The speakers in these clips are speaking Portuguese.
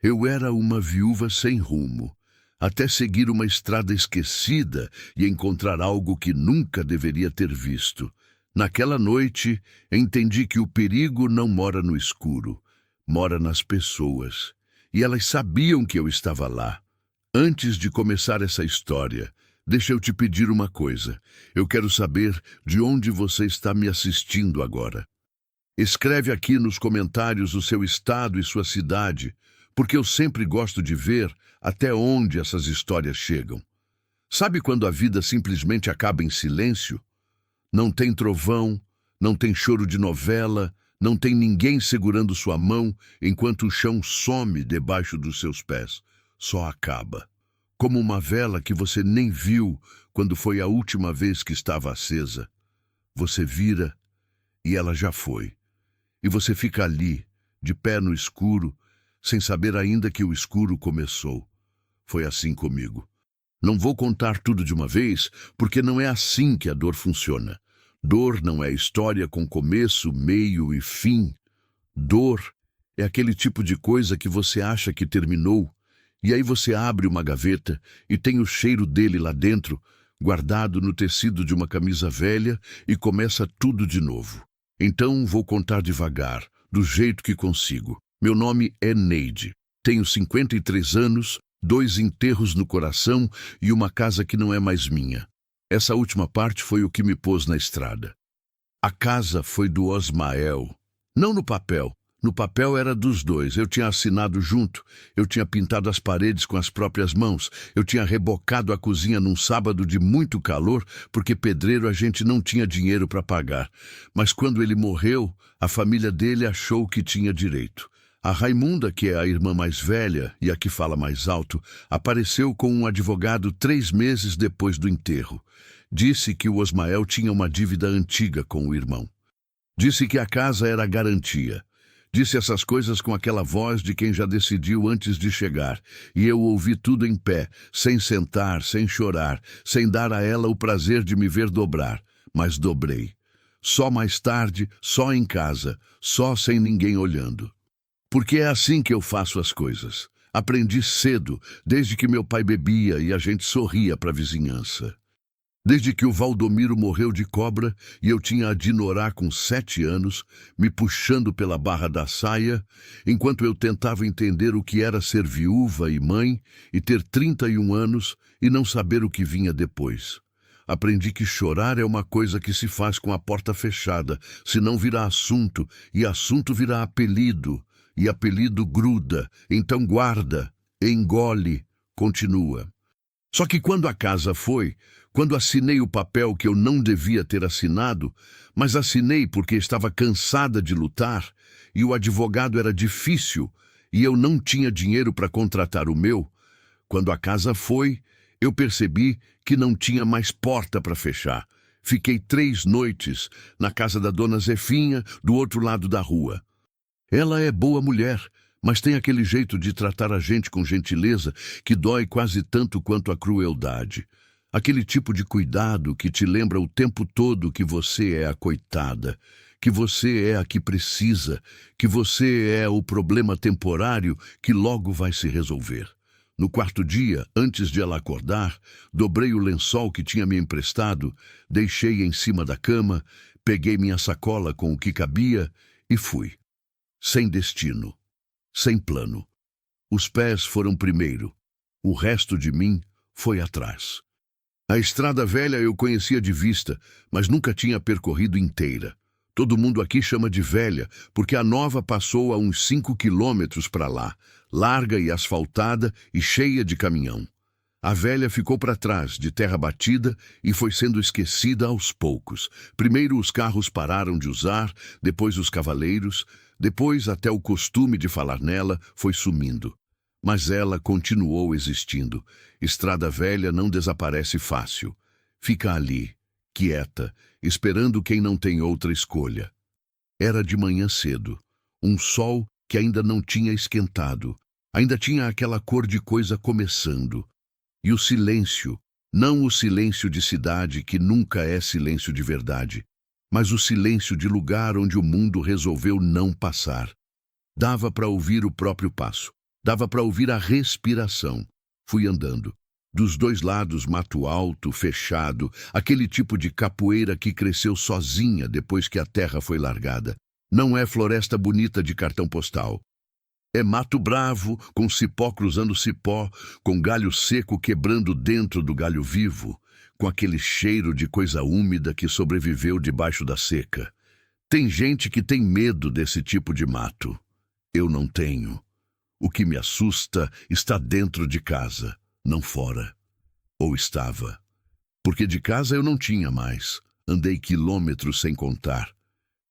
Eu era uma viúva sem rumo, até seguir uma estrada esquecida e encontrar algo que nunca deveria ter visto. Naquela noite, entendi que o perigo não mora no escuro, mora nas pessoas. E elas sabiam que eu estava lá. Antes de começar essa história, deixa eu te pedir uma coisa. Eu quero saber de onde você está me assistindo agora. Escreve aqui nos comentários o seu estado e sua cidade, porque eu sempre gosto de ver até onde essas histórias chegam. Sabe quando a vida simplesmente acaba em silêncio? Não tem trovão, não tem choro de novela, não tem ninguém segurando sua mão enquanto o chão some debaixo dos seus pés. Só acaba. Como uma vela que você nem viu quando foi a última vez que estava acesa. Você vira e ela já foi. E você fica ali, de pé no escuro, sem saber ainda que o escuro começou. Foi assim comigo. Não vou contar tudo de uma vez, porque não é assim que a dor funciona. Dor não é história com começo, meio e fim. Dor é aquele tipo de coisa que você acha que terminou, e aí você abre uma gaveta e tem o cheiro dele lá dentro, guardado no tecido de uma camisa velha, e começa tudo de novo. Então vou contar devagar, do jeito que consigo. Meu nome é Neide. Tenho 53 anos, 2 enterros no coração e uma casa que não é mais minha. Essa última parte foi o que me pôs na estrada. A casa foi do Osmael. Não no papel. No papel era dos dois. Eu tinha assinado junto. Eu tinha pintado as paredes com as próprias mãos. Eu tinha rebocado a cozinha num sábado de muito calor, porque pedreiro a gente não tinha dinheiro para pagar. Mas quando ele morreu, a família dele achou que tinha direito. A Raimunda, que é a irmã mais velha e a que fala mais alto, apareceu com um advogado 3 meses depois do enterro. Disse que o Osmael tinha uma dívida antiga com o irmão. Disse que a casa era garantia. Disse essas coisas com aquela voz de quem já decidiu antes de chegar, e eu ouvi tudo em pé, sem sentar, sem chorar, sem dar a ela o prazer de me ver dobrar, mas dobrei. Só mais tarde, só em casa, só sem ninguém olhando. Porque é assim que eu faço as coisas. Aprendi cedo, desde que meu pai bebia e a gente sorria para a vizinhança. Desde que o Valdomiro morreu de cobra e eu tinha a Dinorá com 7 anos, me puxando pela barra da saia, enquanto eu tentava entender o que era ser viúva e mãe e ter 31 anos e não saber o que vinha depois. Aprendi que chorar é uma coisa que se faz com a porta fechada, senão vira assunto, e assunto vira apelido, e apelido gruda, então guarda, engole, continua. Só que quando a casa foi, quando assinei o papel que eu não devia ter assinado, mas assinei porque estava cansada de lutar, e o advogado era difícil, e eu não tinha dinheiro para contratar o meu, quando a casa foi, eu percebi que não tinha mais porta para fechar. Fiquei 3 noites na casa da dona Zefinha, do outro lado da rua. Ela é boa mulher, mas tem aquele jeito de tratar a gente com gentileza que dói quase tanto quanto a crueldade. Aquele tipo de cuidado que te lembra o tempo todo que você é a coitada, que você é a que precisa, que você é o problema temporário que logo vai se resolver. No 4º dia, antes de ela acordar, dobrei o lençol que tinha me emprestado, deixei em cima da cama, peguei minha sacola com o que cabia e fui. Sem destino, sem plano. Os pés foram primeiro, o resto de mim foi atrás. A estrada velha eu conhecia de vista, mas nunca tinha percorrido inteira. Todo mundo aqui chama de velha, porque a nova passou a uns 5 quilômetros para lá, larga e asfaltada e cheia de caminhão. A velha ficou para trás, de terra batida, e foi sendo esquecida aos poucos. Primeiro os carros pararam de usar, depois os cavaleiros, depois até o costume de falar nela foi sumindo. Mas ela continuou existindo. Estrada velha não desaparece fácil. Fica ali, quieta, esperando quem não tem outra escolha. Era de manhã cedo. Um sol que ainda não tinha esquentado. Ainda tinha aquela cor de coisa começando. E o silêncio, não o silêncio de cidade que nunca é silêncio de verdade, mas o silêncio de lugar onde o mundo resolveu não passar. Dava para ouvir o próprio passo. Dava para ouvir a respiração. Fui andando. Dos dois lados, mato alto, fechado, aquele tipo de capoeira que cresceu sozinha depois que a terra foi largada. Não é floresta bonita de cartão postal. É mato bravo, com cipó cruzando cipó, com galho seco quebrando dentro do galho vivo, com aquele cheiro de coisa úmida que sobreviveu debaixo da seca. Tem gente que tem medo desse tipo de mato. Eu não tenho. O que me assusta está dentro de casa, não fora. Ou estava. Porque de casa eu não tinha mais. Andei quilômetros sem contar.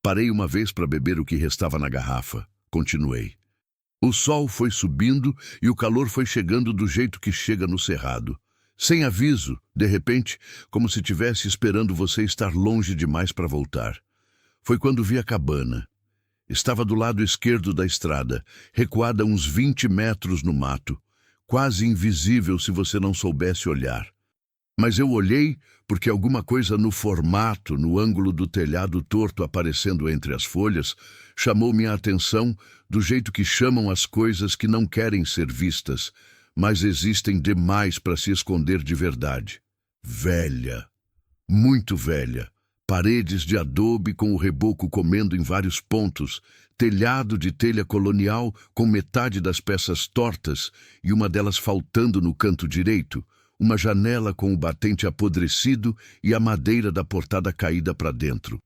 Parei uma vez para beber o que restava na garrafa. Continuei. O sol foi subindo e o calor foi chegando do jeito que chega no cerrado. Sem aviso, de repente, como se tivesse esperando você estar longe demais para voltar. Foi quando vi a cabana. Estava do lado esquerdo da estrada, recuada uns 20 metros no mato, quase invisível se você não soubesse olhar. Mas eu olhei porque alguma coisa no formato, no ângulo do telhado torto aparecendo entre as folhas, chamou minha atenção do jeito que chamam as coisas que não querem ser vistas, mas existem demais para se esconder de verdade. Velha. Muito velha. Paredes de adobe com o reboco comendo em vários pontos, telhado de telha colonial com metade das peças tortas e uma delas faltando no canto direito, uma janela com o batente apodrecido e a madeira da portada caída para dentro.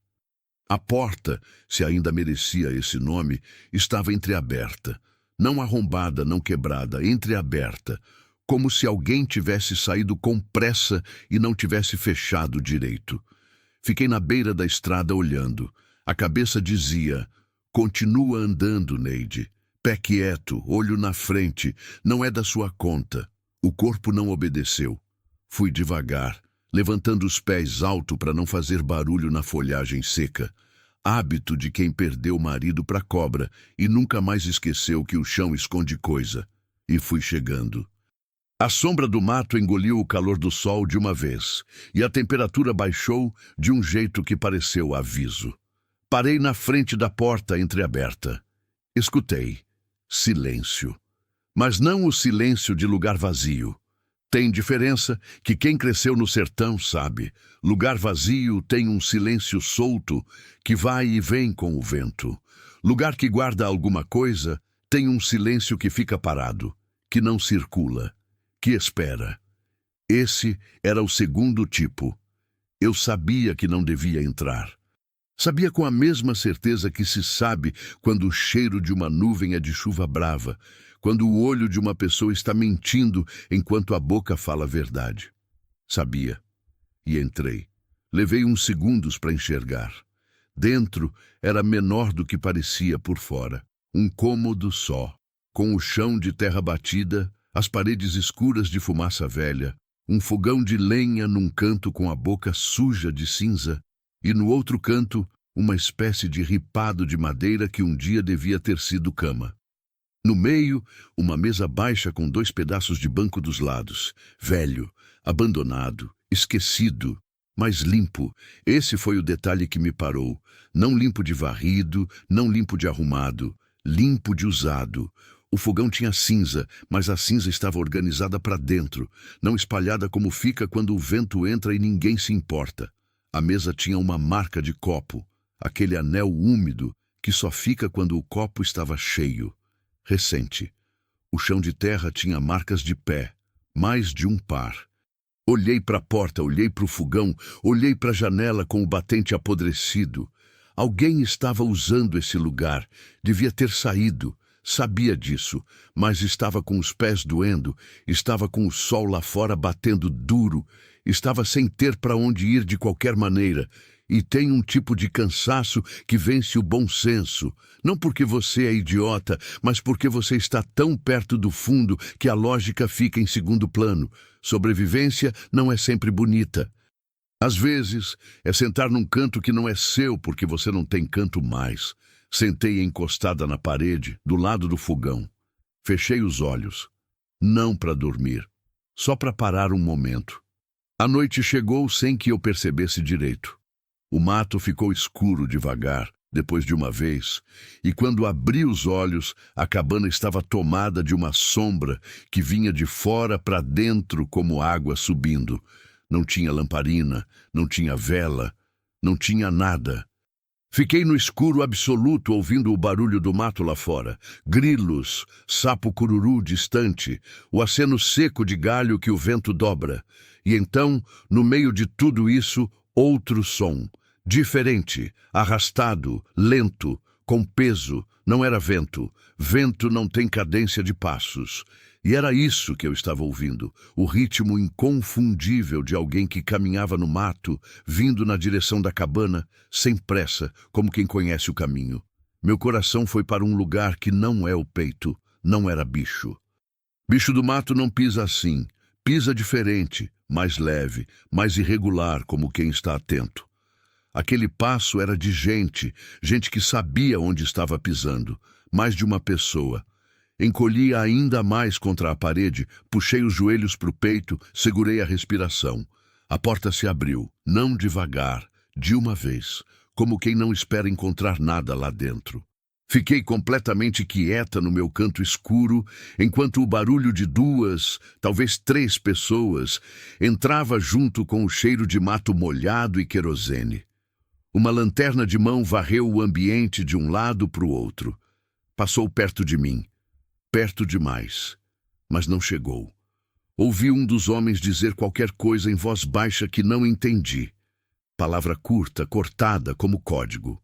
A porta, se ainda merecia esse nome, estava entreaberta. Não arrombada, não quebrada, entreaberta, como se alguém tivesse saído com pressa e não tivesse fechado direito. Fiquei na beira da estrada olhando. A cabeça dizia: continua andando, Neide. Pé quieto, olho na frente, não é da sua conta. O corpo não obedeceu. Fui devagar, levantando os pés alto para não fazer barulho na folhagem seca. Hábito de quem perdeu o marido para cobra e nunca mais esqueceu que o chão esconde coisa. E fui chegando. A sombra do mato engoliu o calor do sol de uma vez, e a temperatura baixou de um jeito que pareceu aviso. Parei na frente da porta entreaberta. Escutei. Silêncio. Mas não o silêncio de lugar vazio. Tem diferença que quem cresceu no sertão sabe. Lugar vazio tem um silêncio solto que vai e vem com o vento. Lugar que guarda alguma coisa tem um silêncio que fica parado, que não circula, que espera. Esse era o segundo tipo. Eu sabia que não devia entrar. Sabia com a mesma certeza que se sabe quando o cheiro de uma nuvem é de chuva brava, quando o olho de uma pessoa está mentindo enquanto a boca fala a verdade. Sabia. E entrei. Levei uns segundos para enxergar. Dentro era menor do que parecia por fora. Um cômodo só, com o chão de terra batida, as paredes escuras de fumaça velha, um fogão de lenha num canto com a boca suja de cinza, e no outro canto, uma espécie de ripado de madeira que um dia devia ter sido cama. No meio, uma mesa baixa com 2 pedaços de banco dos lados, velho, abandonado, esquecido, mas limpo. Esse foi o detalhe que me parou. Não limpo de varrido, não limpo de arrumado, limpo de usado. O fogão tinha cinza, mas a cinza estava organizada para dentro, não espalhada como fica quando o vento entra e ninguém se importa. A mesa tinha uma marca de copo, aquele anel úmido que só fica quando o copo estava cheio. Recente. O chão de terra tinha marcas de pé, mais de um par. Olhei para a porta, olhei para o fogão, olhei para a janela com o batente apodrecido. Alguém estava usando esse lugar, devia ter saído. Sabia disso, mas estava com os pés doendo, estava com o sol lá fora batendo duro, estava sem ter para onde ir de qualquer maneira. E tem um tipo de cansaço que vence o bom senso, não porque você é idiota, mas porque você está tão perto do fundo que a lógica fica em segundo plano. Sobrevivência não é sempre bonita. Às vezes, é sentar num canto que não é seu porque você não tem canto mais. Sentei encostada na parede, do lado do fogão. Fechei os olhos. Não para dormir, só para parar um momento. A noite chegou sem que eu percebesse direito. O mato ficou escuro devagar, depois de uma vez, e quando abri os olhos, a cabana estava tomada de uma sombra que vinha de fora para dentro como água subindo. Não tinha lamparina, não tinha vela, não tinha nada. Fiquei no escuro absoluto ouvindo o barulho do mato lá fora, grilos, sapo cururu distante, o aceno seco de galho que o vento dobra. E então, no meio de tudo isso, outro som, diferente, arrastado, lento, com peso. Não era vento. Vento não tem cadência de passos. E era isso que eu estava ouvindo, o ritmo inconfundível de alguém que caminhava no mato, vindo na direção da cabana, sem pressa, como quem conhece o caminho. Meu coração foi para um lugar que não é o peito, não era bicho. Bicho do mato não pisa assim, pisa diferente, mais leve, mais irregular, como quem está atento. Aquele passo era de gente, gente que sabia onde estava pisando, mais de uma pessoa. Encolhi ainda mais contra a parede, puxei os joelhos para o peito, segurei a respiração. A porta se abriu, não devagar, de uma vez, como quem não espera encontrar nada lá dentro. Fiquei completamente quieta no meu canto escuro, enquanto o barulho de 2, talvez 3 pessoas entrava junto com o cheiro de mato molhado e querosene. Uma lanterna de mão varreu o ambiente de um lado para o outro. Passou perto de mim. Perto demais, mas não chegou. Ouvi um dos homens dizer qualquer coisa em voz baixa que não entendi. Palavra curta, cortada como código.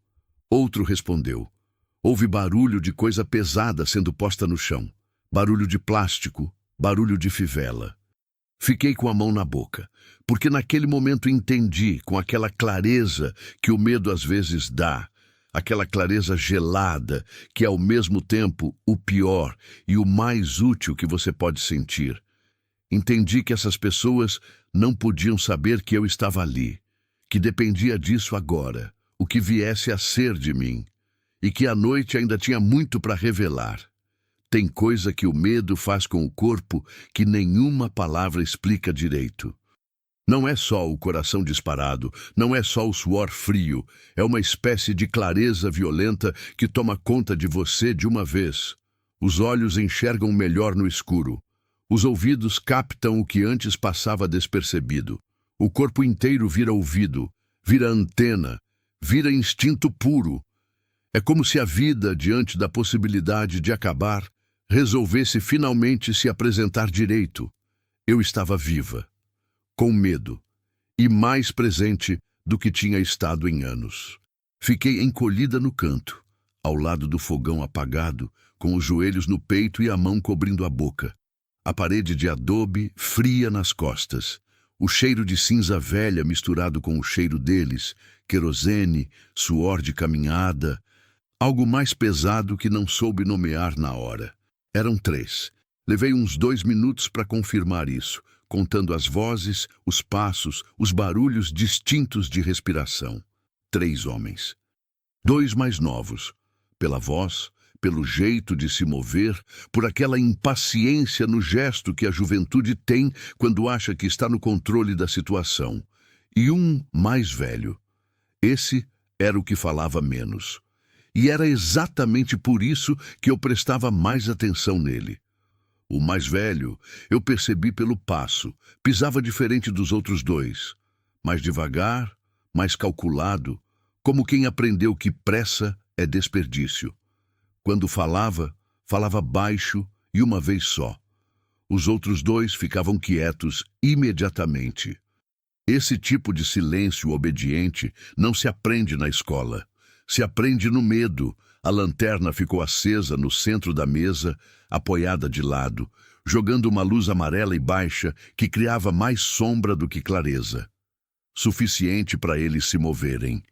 Outro respondeu. Houve barulho de coisa pesada sendo posta no chão. Barulho de plástico, barulho de fivela. Fiquei com a mão na boca, porque naquele momento entendi, com aquela clareza que o medo às vezes dá, aquela clareza gelada, que é ao mesmo tempo o pior e o mais útil que você pode sentir. Entendi que essas pessoas não podiam saber que eu estava ali, que dependia disso agora, o que viesse a ser de mim, e que a noite ainda tinha muito para revelar. Tem coisa que o medo faz com o corpo que nenhuma palavra explica direito. Não é só o coração disparado, não é só o suor frio, é uma espécie de clareza violenta que toma conta de você de uma vez. Os olhos enxergam melhor no escuro. Os ouvidos captam o que antes passava despercebido. O corpo inteiro vira ouvido, vira antena, vira instinto puro. É como se a vida, diante da possibilidade de acabar, resolvesse finalmente se apresentar direito. Eu estava viva. Com medo, e mais presente do que tinha estado em anos. Fiquei encolhida no canto, ao lado do fogão apagado, com os joelhos no peito e a mão cobrindo a boca. A parede de adobe fria nas costas, o cheiro de cinza velha misturado com o cheiro deles, querosene, suor de caminhada, algo mais pesado que não soube nomear na hora. Eram 3. Levei uns 2 minutos para confirmar isso, contando as vozes, os passos, os barulhos distintos de respiração. 3 homens. 2 mais novos. Pela voz, pelo jeito de se mover, por aquela impaciência no gesto que a juventude tem quando acha que está no controle da situação. E um mais velho. Esse era o que falava menos. E era exatamente por isso que eu prestava mais atenção nele. O mais velho, eu percebi pelo passo, pisava diferente dos outros 2, mais devagar, mais calculado, como quem aprendeu que pressa é desperdício. Quando falava, falava baixo e uma vez só. Os outros 2 ficavam quietos imediatamente. Esse tipo de silêncio obediente não se aprende na escola. Se aprende no medo. A lanterna ficou acesa no centro da mesa, apoiada de lado, jogando uma luz amarela e baixa que criava mais sombra do que clareza. Suficiente para eles se moverem.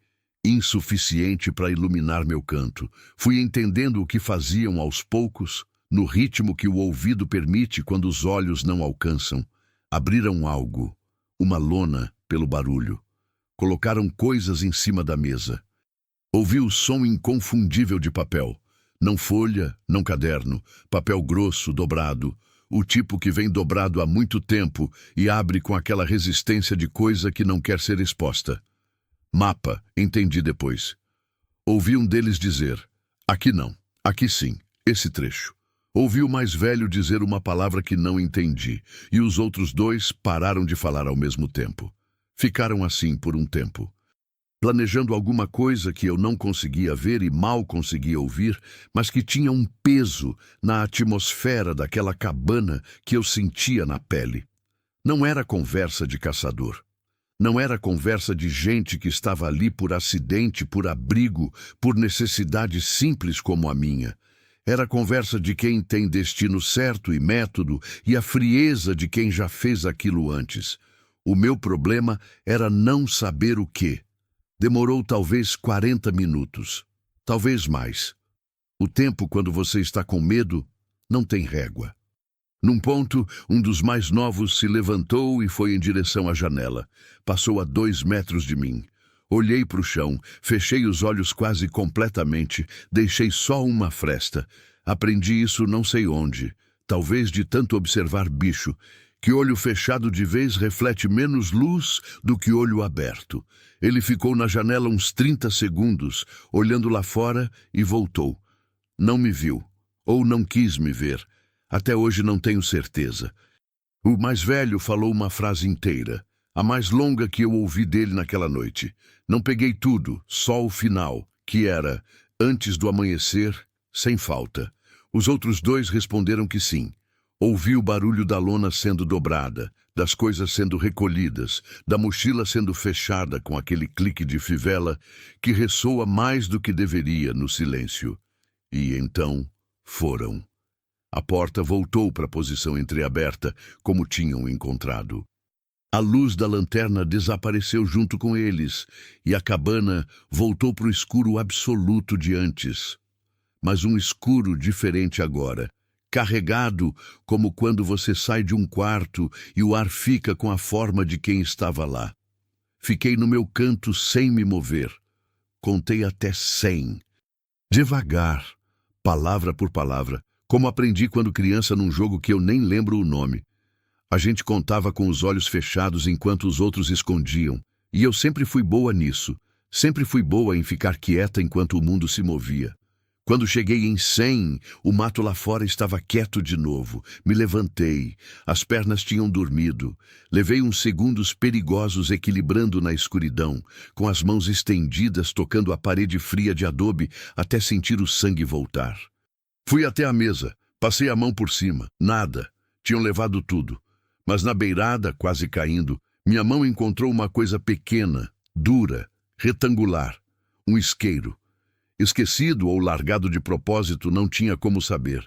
Insuficiente para iluminar meu canto. Fui entendendo o que faziam aos poucos, no ritmo que o ouvido permite quando os olhos não alcançam. Abriram algo, uma lona pelo barulho. Colocaram coisas em cima da mesa. Ouvi o som inconfundível de papel. Não folha, não caderno, papel grosso, dobrado, o tipo que vem dobrado há muito tempo e abre com aquela resistência de coisa que não quer ser exposta. Mapa, entendi depois. Ouvi um deles dizer: aqui não, aqui sim, esse trecho. Ouvi o mais velho dizer uma palavra que não entendi, e os outros dois pararam de falar ao mesmo tempo. Ficaram assim por um tempo, planejando alguma coisa que eu não conseguia ver e mal conseguia ouvir, mas que tinha um peso na atmosfera daquela cabana que eu sentia na pele. Não era conversa de caçador. Não era conversa de gente que estava ali por acidente, por abrigo, por necessidade simples como a minha. Era conversa de quem tem destino certo e método e a frieza de quem já fez aquilo antes. O meu problema era não saber o quê. Demorou talvez 40 minutos, talvez mais. O tempo, quando você está com medo, não tem régua. Num ponto, um dos mais novos se levantou e foi em direção à janela. Passou a 2 metros de mim. Olhei para o chão, fechei os olhos quase completamente, deixei só uma fresta. Aprendi isso não sei onde, talvez de tanto observar bicho, que olho fechado de vez reflete menos luz do que olho aberto. Ele ficou na janela uns 30 segundos, olhando lá fora, e voltou. Não me viu, ou não quis me ver. Até hoje não tenho certeza. O mais velho falou uma frase inteira, a mais longa que eu ouvi dele naquela noite. Não peguei tudo, só o final, que era, antes do amanhecer, sem falta. Os outros dois responderam que sim. Ouvi o barulho da lona sendo dobrada, das coisas sendo recolhidas, da mochila sendo fechada com aquele clique de fivela que ressoa mais do que deveria no silêncio. E então foram. A porta voltou para a posição entreaberta, como tinham encontrado. A luz da lanterna desapareceu junto com eles, e a cabana voltou para o escuro absoluto de antes. Mas um escuro diferente agora, carregado como quando você sai de um quarto e o ar fica com a forma de quem estava lá. Fiquei no meu canto sem me mover. Contei até 100. Devagar, palavra por palavra, como aprendi quando criança num jogo que eu nem lembro o nome. A gente contava com os olhos fechados enquanto os outros escondiam, e eu sempre fui boa nisso. Sempre fui boa em ficar quieta enquanto o mundo se movia. Quando cheguei em 100, o mato lá fora estava quieto de novo. Me levantei. As pernas tinham dormido. Levei uns segundos perigosos equilibrando na escuridão, com as mãos estendidas tocando a parede fria de adobe até sentir o sangue voltar. Fui até a mesa. Passei a mão por cima. Nada. Tinham levado tudo. Mas na beirada, quase caindo, minha mão encontrou uma coisa pequena, dura, retangular. Um isqueiro. Esquecido ou largado de propósito, não tinha como saber.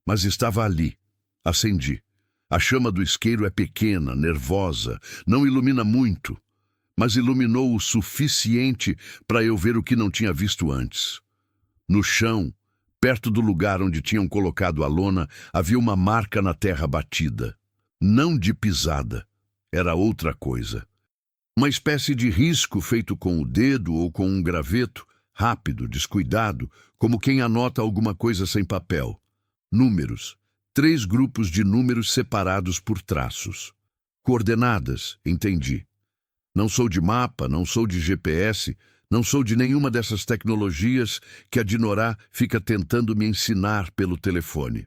Mas estava ali. Acendi. A chama do isqueiro é pequena, nervosa, não ilumina muito, mas iluminou o suficiente para eu ver o que não tinha visto antes. No chão, perto do lugar onde tinham colocado a lona, havia uma marca na terra batida. Não de pisada. Era outra coisa. Uma espécie de risco feito com o dedo ou com um graveto, rápido, descuidado, como quem anota alguma coisa sem papel. Números. 3 grupos de números separados por traços. Coordenadas, entendi. Não sou de mapa, não sou de GPS, não sou de nenhuma dessas tecnologias que a Dinorá fica tentando me ensinar pelo telefone.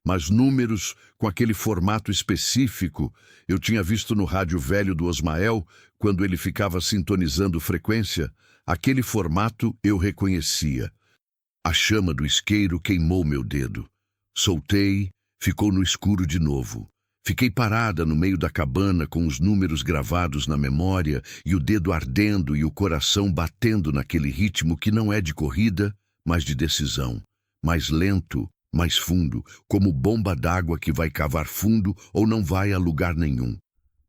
Mas números com aquele formato específico eu tinha visto no rádio velho do Osmael, quando ele ficava sintonizando frequência. Aquele formato eu reconhecia. A chama do isqueiro queimou meu dedo. Soltei, ficou no escuro de novo. Fiquei parada no meio da cabana com os números gravados na memória e o dedo ardendo e o coração batendo naquele ritmo que não é de corrida, mas de decisão. Mais lento, mais fundo, como bomba d'água que vai cavar fundo ou não vai a lugar nenhum.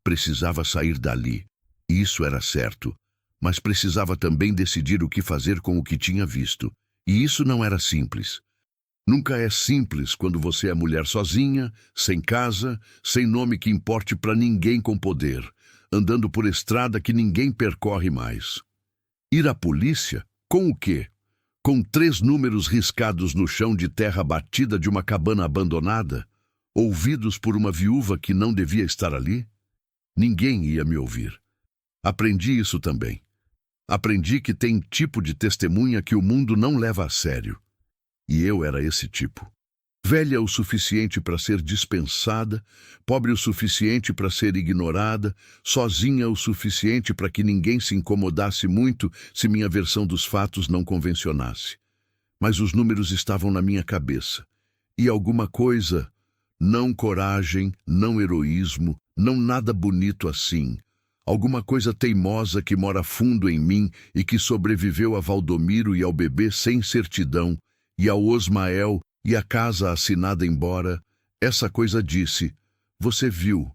Precisava sair dali. Isso era certo. Mas precisava também decidir o que fazer com o que tinha visto. E isso não era simples. Nunca é simples quando você é mulher sozinha, sem casa, sem nome que importe para ninguém com poder, andando por estrada que ninguém percorre mais. Ir à polícia? Com o quê? Com 3 números riscados no chão de terra batida de uma cabana abandonada? Ouvidos por uma viúva que não devia estar ali? Ninguém ia me ouvir. Aprendi isso também. Aprendi que tem tipo de testemunha que o mundo não leva a sério. E eu era esse tipo. Velha o suficiente para ser dispensada, pobre o suficiente para ser ignorada, sozinha o suficiente para que ninguém se incomodasse muito se minha versão dos fatos não convencionasse. Mas os números estavam na minha cabeça. E alguma coisa, não coragem, não heroísmo, não nada bonito assim. Alguma coisa teimosa que mora fundo em mim e que sobreviveu a Valdomiro e ao bebê sem certidão, e ao Osmael e a casa assinada embora, essa coisa disse, você viu.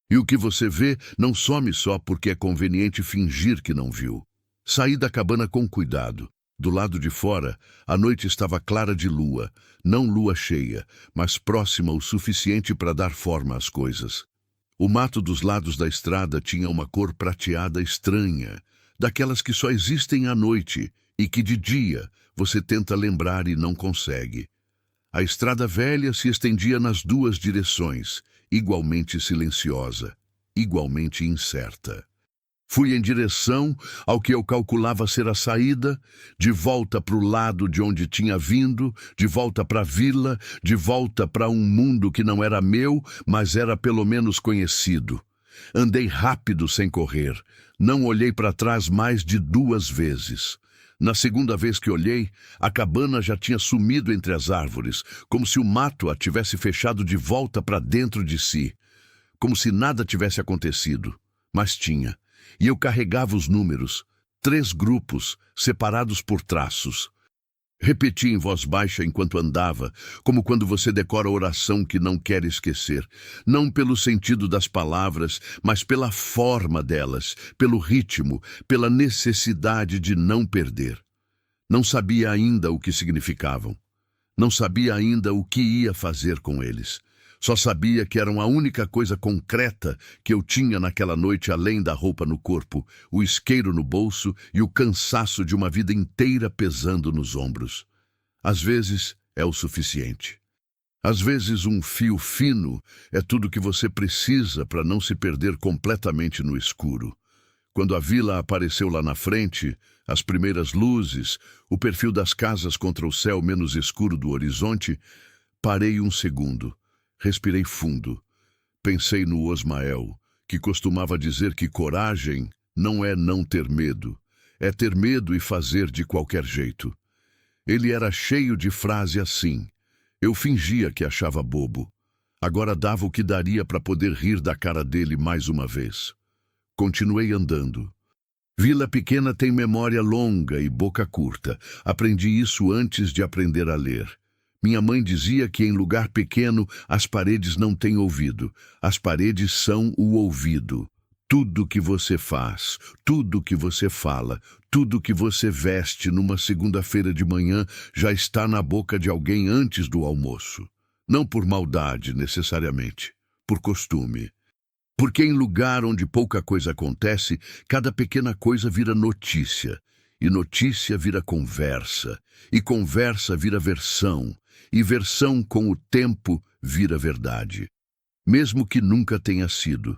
E o que você vê não some só porque é conveniente fingir que não viu. Saí da cabana com cuidado. Do lado de fora, a noite estava clara de lua, não lua cheia, mas próxima o suficiente para dar forma às coisas. O mato dos lados da estrada tinha uma cor prateada estranha, daquelas que só existem à noite e que de dia você tenta lembrar e não consegue. A estrada velha se estendia nas duas direções, igualmente silenciosa, igualmente incerta. Fui em direção ao que eu calculava ser a saída, de volta para o lado de onde tinha vindo, de volta para a vila, de volta para um mundo que não era meu, mas era pelo menos conhecido. Andei rápido sem correr, não olhei para trás mais de 2 vezes. Na segunda vez que olhei, a cabana já tinha sumido entre as árvores, como se o mato a tivesse fechado de volta para dentro de si, como se nada tivesse acontecido, mas tinha. E eu carregava os números, 3 grupos, separados por traços. Repeti em voz baixa enquanto andava, como quando você decora a oração que não quer esquecer, não pelo sentido das palavras, mas pela forma delas, pelo ritmo, pela necessidade de não perder. Não sabia ainda o que significavam. Não sabia ainda o que ia fazer com eles. Só sabia que eram a única coisa concreta que eu tinha naquela noite além da roupa no corpo, o isqueiro no bolso e o cansaço de uma vida inteira pesando nos ombros. Às vezes é o suficiente. Às vezes um fio fino é tudo que você precisa para não se perder completamente no escuro. Quando a vila apareceu lá na frente, as primeiras luzes, o perfil das casas contra o céu menos escuro do horizonte, parei um segundo. Respirei fundo. Pensei no Osmael, que costumava dizer que coragem não é não ter medo, é ter medo e fazer de qualquer jeito. Ele era cheio de frase assim. Eu fingia que achava bobo. Agora dava o que daria para poder rir da cara dele mais uma vez. Continuei andando. Vila pequena tem memória longa e boca curta. Aprendi isso antes de aprender a ler. Minha mãe dizia que em lugar pequeno as paredes não têm ouvido. As paredes são o ouvido. Tudo que você faz, tudo que você fala, tudo que você veste numa segunda-feira de manhã já está na boca de alguém antes do almoço. Não por maldade, necessariamente, por costume. Porque em lugar onde pouca coisa acontece, cada pequena coisa vira notícia. E notícia vira conversa. E conversa vira versão. E versão, com o tempo, vira verdade. Mesmo que nunca tenha sido.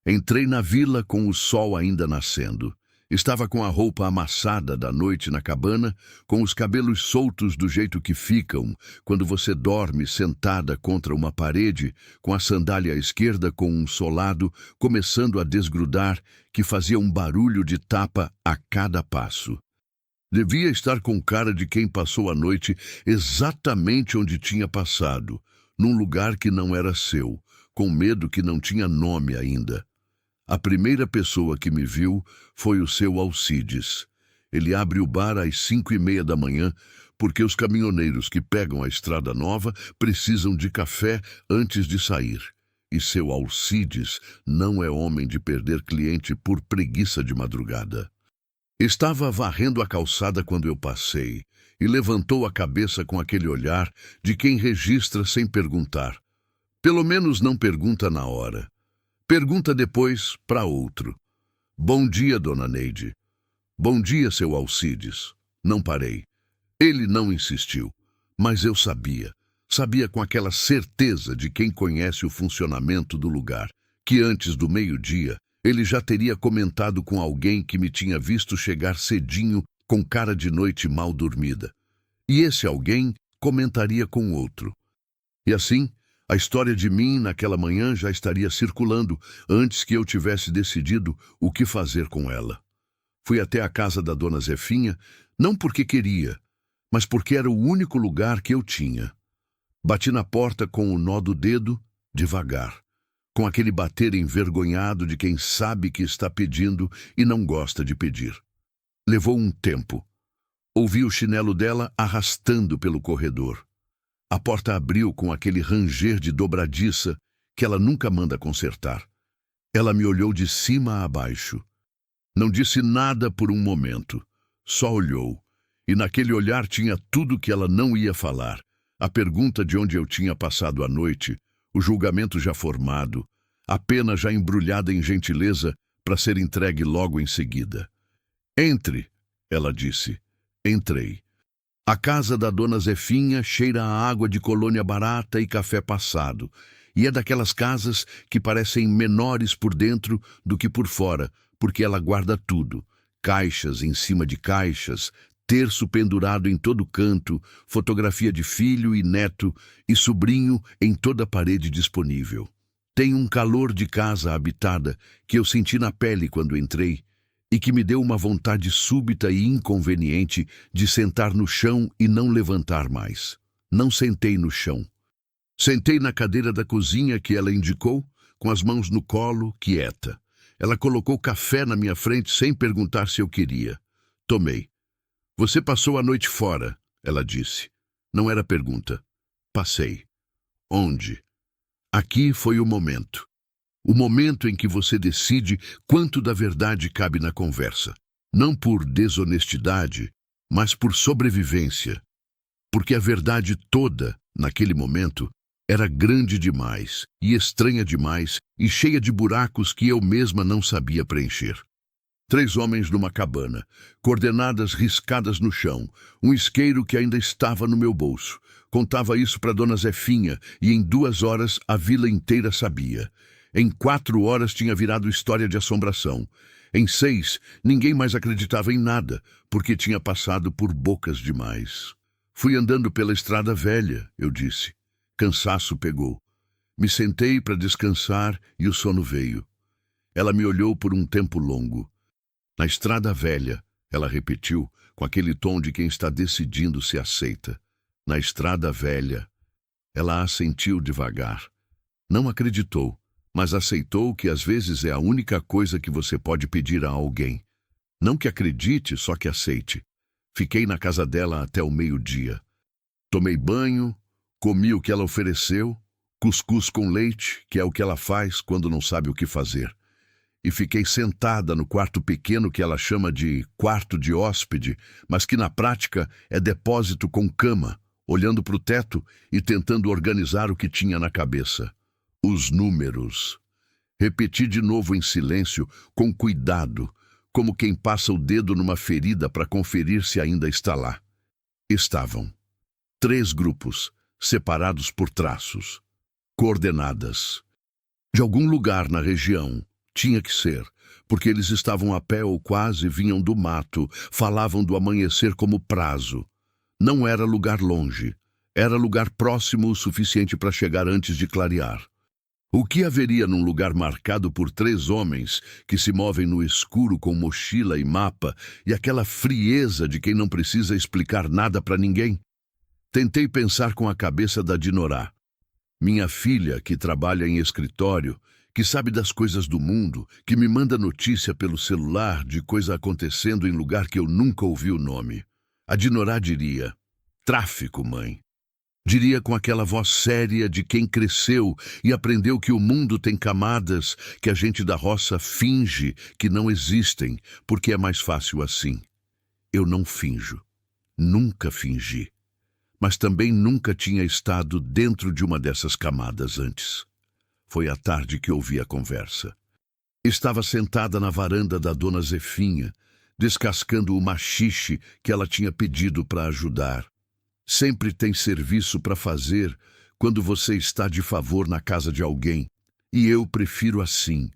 Entrei na vila com o sol ainda nascendo. Estava com a roupa amassada da noite na cabana, com os cabelos soltos do jeito que ficam quando você dorme sentada contra uma parede, com a sandália à esquerda com um solado começando a desgrudar, que fazia um barulho de tapa a cada passo. Devia estar com cara de quem passou a noite exatamente onde tinha passado, num lugar que não era seu, com medo que não tinha nome ainda. A primeira pessoa que me viu foi o seu Alcides. Ele abre o bar às 5:30 da manhã, porque os caminhoneiros que pegam a Estrada Nova precisam de café antes de sair. E seu Alcides não é homem de perder cliente por preguiça de madrugada. Estava varrendo a calçada quando eu passei e levantou a cabeça com aquele olhar de quem registra sem perguntar. Pelo menos não pergunta na hora. Pergunta depois para outro. Bom dia, dona Neide. Bom dia, seu Alcides. Não parei. Ele não insistiu, mas eu sabia. Sabia com aquela certeza de quem conhece o funcionamento do lugar, que antes do meio-dia Ele já teria comentado com alguém que me tinha visto chegar cedinho com cara de noite mal dormida. E esse alguém comentaria com outro. E assim, a história de mim naquela manhã já estaria circulando antes que eu tivesse decidido o que fazer com ela. Fui até a casa da dona Zefinha, não porque queria, mas porque era o único lugar que eu tinha. Bati na porta com o nó do dedo, devagar, com aquele bater envergonhado de quem sabe que está pedindo e não gosta de pedir. Levou um tempo. Ouvi o chinelo dela arrastando pelo corredor. A porta abriu com aquele ranger de dobradiça que ela nunca manda consertar. Ela me olhou de cima a baixo. Não disse nada por um momento. Só olhou. E naquele olhar tinha tudo que ela não ia falar. A pergunta de onde eu tinha passado a noite, o julgamento já formado, a pena já embrulhada em gentileza para ser entregue logo em seguida. Entre, ela disse. Entrei. A casa da dona Zefinha cheira a água de colônia barata e café passado, e é daquelas casas que parecem menores por dentro do que por fora, porque ela guarda tudo, caixas em cima de caixas, terço pendurado em todo canto, fotografia de filho e neto e sobrinho em toda parede disponível. Tem um calor de casa habitada que eu senti na pele quando entrei, e que me deu uma vontade súbita e inconveniente de sentar no chão e não levantar mais. Não sentei no chão. Sentei na cadeira da cozinha que ela indicou, com as mãos no colo, quieta. Ela colocou café na minha frente sem perguntar se eu queria. Tomei. Você passou a noite fora, ela disse. Não era pergunta. Passei. Onde? Aqui foi o momento. O momento em que você decide quanto da verdade cabe na conversa. Não por desonestidade, mas por sobrevivência. Porque a verdade toda, naquele momento, era grande demais, e estranha demais, e cheia de buracos que eu mesma não sabia preencher. 3 homens numa cabana, coordenadas riscadas no chão, um isqueiro que ainda estava no meu bolso. Contava isso para dona Zefinha, e em 2 horas a vila inteira sabia. Em 4 horas tinha virado história de assombração. Em 6, ninguém mais acreditava em nada, porque tinha passado por bocas demais. Fui andando pela estrada velha, eu disse. Cansaço pegou. Me sentei para descansar e o sono veio. Ela me olhou por um tempo longo. Na estrada velha, ela repetiu, com aquele tom de quem está decidindo se aceita. Na estrada velha. Ela assentiu devagar. Não acreditou, mas aceitou que às vezes é a única coisa que você pode pedir a alguém. Não que acredite, só que aceite. Fiquei na casa dela até o meio-dia. Tomei banho, comi o que ela ofereceu, cuscuz com leite, que é o que ela faz quando não sabe o que fazer. E fiquei sentada no quarto pequeno que ela chama de quarto de hóspede, mas que na prática é depósito com cama, olhando para o teto e tentando organizar o que tinha na cabeça. Os números. Repeti de novo em silêncio, com cuidado, como quem passa o dedo numa ferida para conferir se ainda está lá. Estavam. 3 grupos, separados por traços. Coordenadas. De algum lugar na região, tinha que ser, porque eles estavam a pé ou quase vinham do mato, falavam do amanhecer como prazo. Não era lugar longe, era lugar próximo o suficiente para chegar antes de clarear. O que haveria num lugar marcado por 3 homens que se movem no escuro com mochila e mapa e aquela frieza de quem não precisa explicar nada para ninguém? Tentei pensar com a cabeça da Dinorá. Minha filha, que trabalha em escritório, que sabe das coisas do mundo, que me manda notícia pelo celular de coisa acontecendo em lugar que eu nunca ouvi o nome. A Dinorá diria, tráfico, mãe. Diria com aquela voz séria de quem cresceu e aprendeu que o mundo tem camadas que a gente da roça finge que não existem, porque é mais fácil assim. Eu não finjo. Nunca fingi. Mas também nunca tinha estado dentro de uma dessas camadas antes. Foi à tarde que ouvi a conversa. Estava sentada na varanda da dona Zefinha, descascando o maxixe que ela tinha pedido para ajudar. Sempre tem serviço para fazer quando você está de favor na casa de alguém, e eu prefiro assim.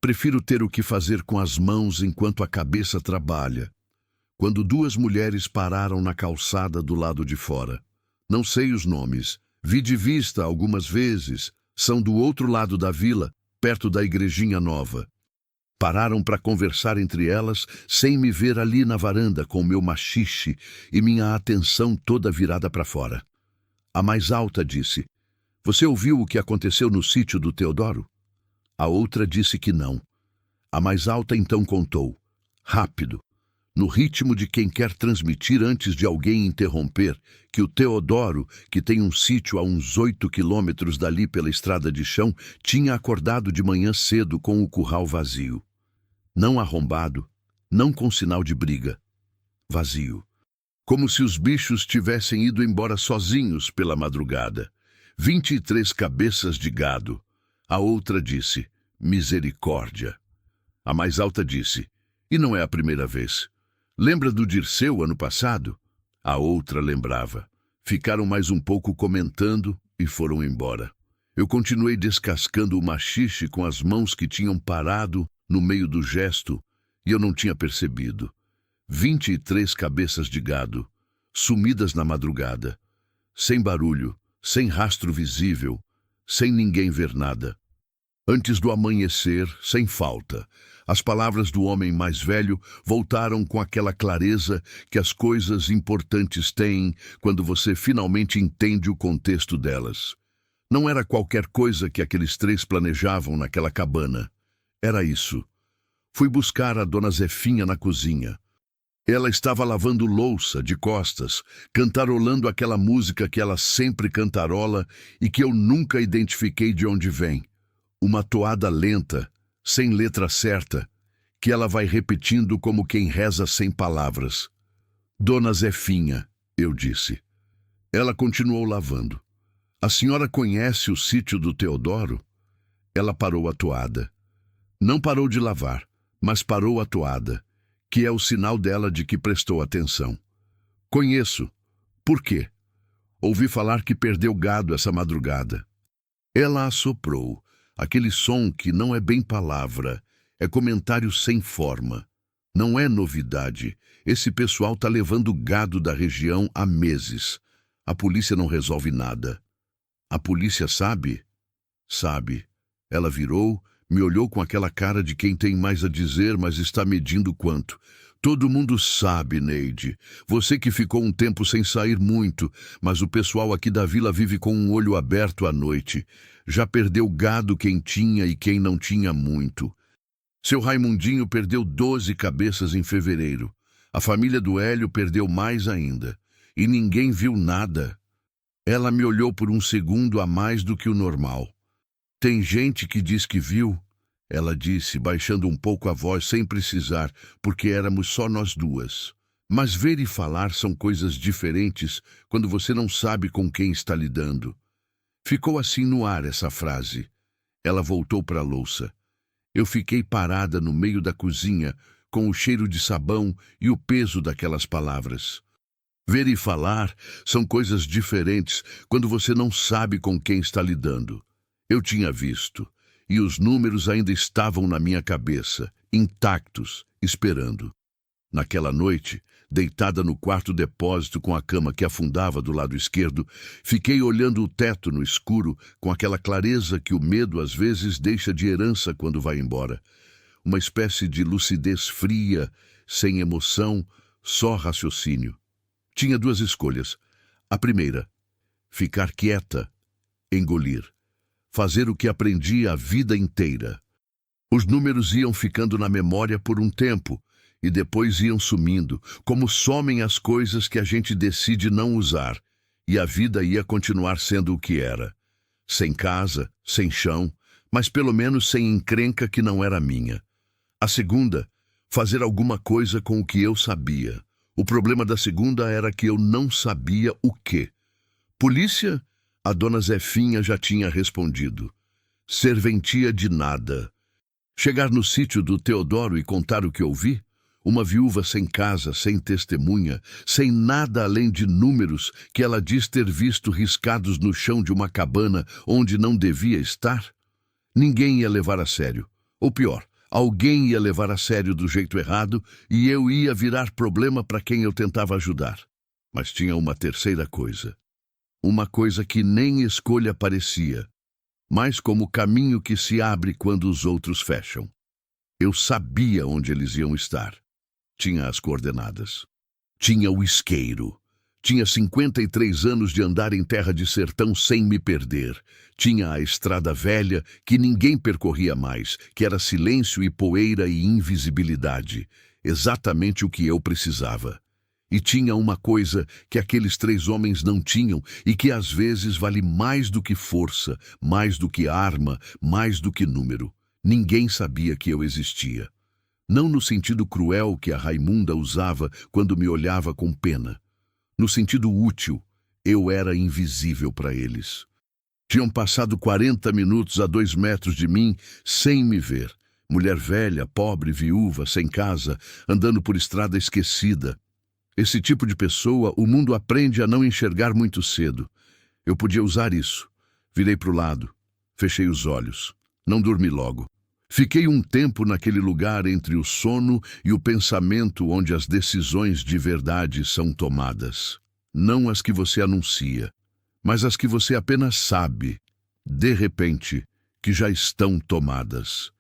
Prefiro ter o que fazer com as mãos enquanto a cabeça trabalha. Quando duas mulheres pararam na calçada do lado de fora. Não sei os nomes. Vi de vista algumas vezes. São do outro lado da vila, perto da igrejinha nova. Pararam para conversar entre elas, sem me ver ali na varanda com meu machixe e minha atenção toda virada para fora. A mais alta disse: "Você ouviu o que aconteceu no sítio do Teodoro?" A outra disse que não. A mais alta então contou, rápido, no ritmo de quem quer transmitir antes de alguém interromper, que o Teodoro, que tem um sítio a uns 8 quilômetros dali pela estrada de chão, tinha acordado de manhã cedo com o curral vazio. Não arrombado, não com sinal de briga. Vazio. Como se os bichos tivessem ido embora sozinhos pela madrugada. 23 cabeças de gado. A outra disse, misericórdia. A mais alta disse, e não é a primeira vez. Lembra do Dirceu ano passado? A outra lembrava. Ficaram mais um pouco comentando e foram embora. Eu continuei descascando o machixe com as mãos que tinham parado no meio do gesto e eu não tinha percebido. 23 cabeças de gado, sumidas na madrugada. Sem barulho, sem rastro visível, sem ninguém ver nada. Antes do amanhecer, sem falta, as palavras do homem mais velho voltaram com aquela clareza que as coisas importantes têm quando você finalmente entende o contexto delas. Não era qualquer coisa que aqueles três planejavam naquela cabana. Era isso. Fui buscar a dona Zefinha na cozinha. Ela estava lavando louça de costas, cantarolando aquela música que ela sempre cantarola e que eu nunca identifiquei de onde vem. Uma toada lenta, sem letra certa, que ela vai repetindo como quem reza sem palavras. Dona Zefinha, eu disse. Ela continuou lavando. A senhora conhece o sítio do Teodoro? Ela parou a toada. Não parou de lavar, mas parou a toada, que é o sinal dela de que prestou atenção. Conheço. Por quê? Ouvi falar que perdeu gado essa madrugada. Ela assoprou. Aquele som que não é bem palavra, é comentário sem forma. Não é novidade. Esse pessoal tá levando gado da região há meses. A polícia não resolve nada. A polícia sabe? Sabe. Ela virou, me olhou com aquela cara de quem tem mais a dizer, mas está medindo quanto. Todo mundo sabe, Neide. Você que ficou um tempo sem sair muito, mas o pessoal aqui da vila vive com um olho aberto à noite. Já perdeu gado quem tinha e quem não tinha muito. Seu Raimundinho perdeu 12 cabeças em fevereiro. A família do Hélio perdeu mais ainda. E ninguém viu nada. Ela me olhou por um segundo a mais do que o normal. Tem gente que diz que viu, ela disse, baixando um pouco a voz sem precisar, porque éramos só nós duas. Mas ver e falar são coisas diferentes quando você não sabe com quem está lidando. Ficou assim no ar essa frase. Ela voltou para a louça. Eu fiquei parada no meio da cozinha, com o cheiro de sabão e o peso daquelas palavras. Ver e falar são coisas diferentes quando você não sabe com quem está lidando. Eu tinha visto, e os números ainda estavam na minha cabeça, intactos, esperando. Naquela noite, deitada no quarto depósito com a cama que afundava do lado esquerdo, fiquei olhando o teto no escuro com aquela clareza que o medo às vezes deixa de herança quando vai embora. Uma espécie de lucidez fria, sem emoção, só raciocínio. Tinha duas escolhas. A primeira, ficar quieta, engolir. Fazer o que aprendi a vida inteira. Os números iam ficando na memória por um tempo e depois iam sumindo, como somem as coisas que a gente decide não usar, e a vida ia continuar sendo o que era. Sem casa, sem chão, mas pelo menos sem encrenca que não era minha. A segunda, fazer alguma coisa com o que eu sabia. O problema da segunda era que eu não sabia o quê. Polícia? A dona Zefinha já tinha respondido. Serventia de nada. Chegar no sítio do Teodoro e contar o que ouvi? Uma viúva sem casa, sem testemunha, sem nada além de números que ela diz ter visto riscados no chão de uma cabana onde não devia estar? Ninguém ia levar a sério. Ou pior, Alguém ia levar a sério do jeito errado e eu ia virar problema para quem eu tentava ajudar. Mas tinha uma terceira coisa. Uma coisa que nem escolha parecia, mas como caminho que se abre quando os outros fecham. Eu sabia onde eles iam estar. Tinha as coordenadas. Tinha o isqueiro. Tinha 53 anos de andar em terra de sertão sem me perder. Tinha a estrada velha que ninguém percorria mais, que era silêncio e poeira e invisibilidade. Exatamente o que eu precisava. E tinha uma coisa que aqueles 3 homens não tinham e que às vezes vale mais do que força, mais do que arma, mais do que número. Ninguém sabia que eu existia. Não no sentido cruel que a Raimunda usava quando me olhava com pena. No sentido útil, eu era invisível para eles. Tinham passado 40 minutos a 2 metros de mim sem me ver. Mulher velha, pobre, viúva, sem casa, andando por estrada esquecida. Esse tipo de pessoa o mundo aprende a não enxergar muito cedo. Eu podia usar isso. Virei para o lado. Fechei os olhos. Não dormi logo. Fiquei um tempo naquele lugar entre o sono e o pensamento onde as decisões de verdade são tomadas. Não as que você anuncia, mas as que você apenas sabe, de repente, que já estão tomadas.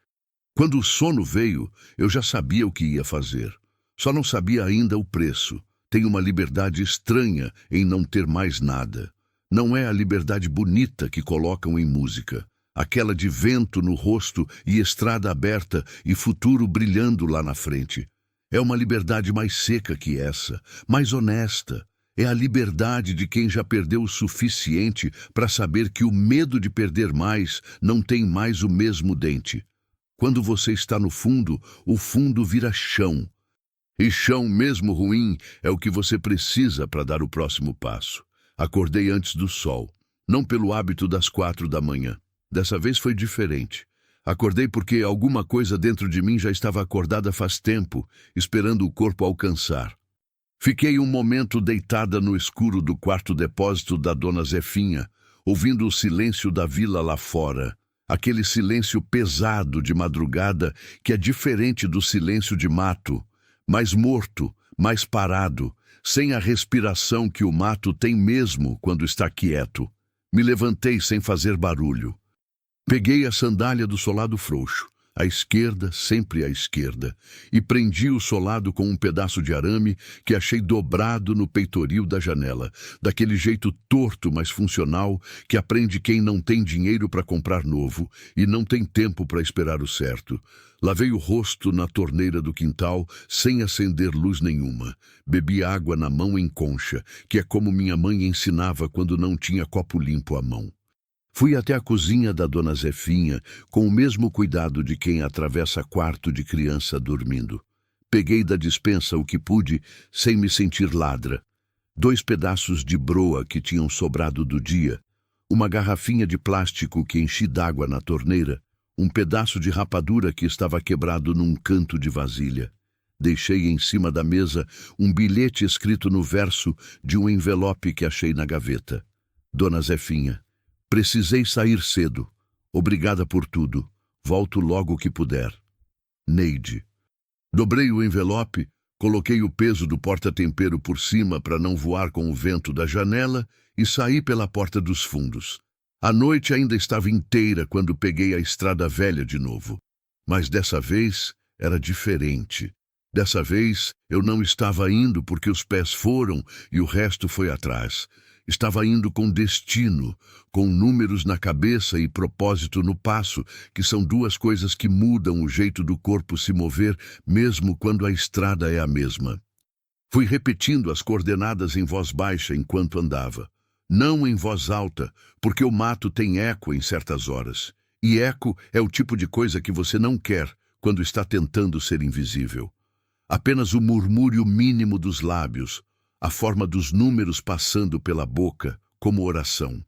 Quando o sono veio, eu já sabia o que ia fazer. Só não sabia ainda o preço. Tenho uma liberdade estranha em não ter mais nada. Não é a liberdade bonita que colocam em música. Aquela de vento no rosto e estrada aberta e futuro brilhando lá na frente. É uma liberdade mais seca que essa, mais honesta. É a liberdade de quem já perdeu o suficiente para saber que o medo de perder mais não tem mais o mesmo dente. Quando você está no fundo, o fundo vira chão. E chão mesmo ruim é o que você precisa para dar o próximo passo. Acordei antes do sol, não pelo hábito das 4 da manhã. Dessa vez foi diferente. Acordei porque alguma coisa dentro de mim já estava acordada faz tempo, esperando o corpo alcançar. Fiquei um momento deitada no escuro do quarto depósito da dona Zefinha, ouvindo o silêncio da vila lá fora. Aquele silêncio pesado de madrugada que é diferente do silêncio de mato, mais morto, mais parado, sem a respiração que o mato tem mesmo quando está quieto. Me levantei sem fazer barulho. Peguei a sandália do solado frouxo, à esquerda, sempre à esquerda, e prendi o solado com um pedaço de arame que achei dobrado no peitoril da janela, daquele jeito torto, mas funcional, que aprende quem não tem dinheiro para comprar novo e não tem tempo para esperar o certo. Lavei o rosto na torneira do quintal, sem acender luz nenhuma. Bebi água na mão em concha, que é como minha mãe ensinava quando não tinha copo limpo à mão. Fui até a cozinha da dona Zefinha, com o mesmo cuidado de quem atravessa quarto de criança dormindo. Peguei da despensa o que pude, sem me sentir ladra. 2 pedaços de broa que tinham sobrado do dia, uma garrafinha de plástico que enchi d'água na torneira, um pedaço de rapadura que estava quebrado num canto de vasilha. Deixei em cima da mesa um bilhete escrito no verso de um envelope que achei na gaveta. Dona Zefinha. Precisei sair cedo. Obrigada por tudo. Volto logo que puder. Neide. Dobrei o envelope, coloquei o peso do porta-tempero por cima para não voar com o vento da janela e saí pela porta dos fundos. A noite ainda estava inteira quando peguei a estrada velha de novo. Mas dessa vez era diferente. Dessa vez eu não estava indo porque os pés foram e o resto foi atrás. Estava indo com destino, com números na cabeça e propósito no passo, que são 2 coisas que mudam o jeito do corpo se mover, mesmo quando a estrada é a mesma. Fui repetindo as coordenadas em voz baixa enquanto andava. Não em voz alta, porque o mato tem eco em certas horas. E eco é o tipo de coisa que você não quer quando está tentando ser invisível. Apenas o murmúrio mínimo dos lábios, a forma dos números passando pela boca, como oração.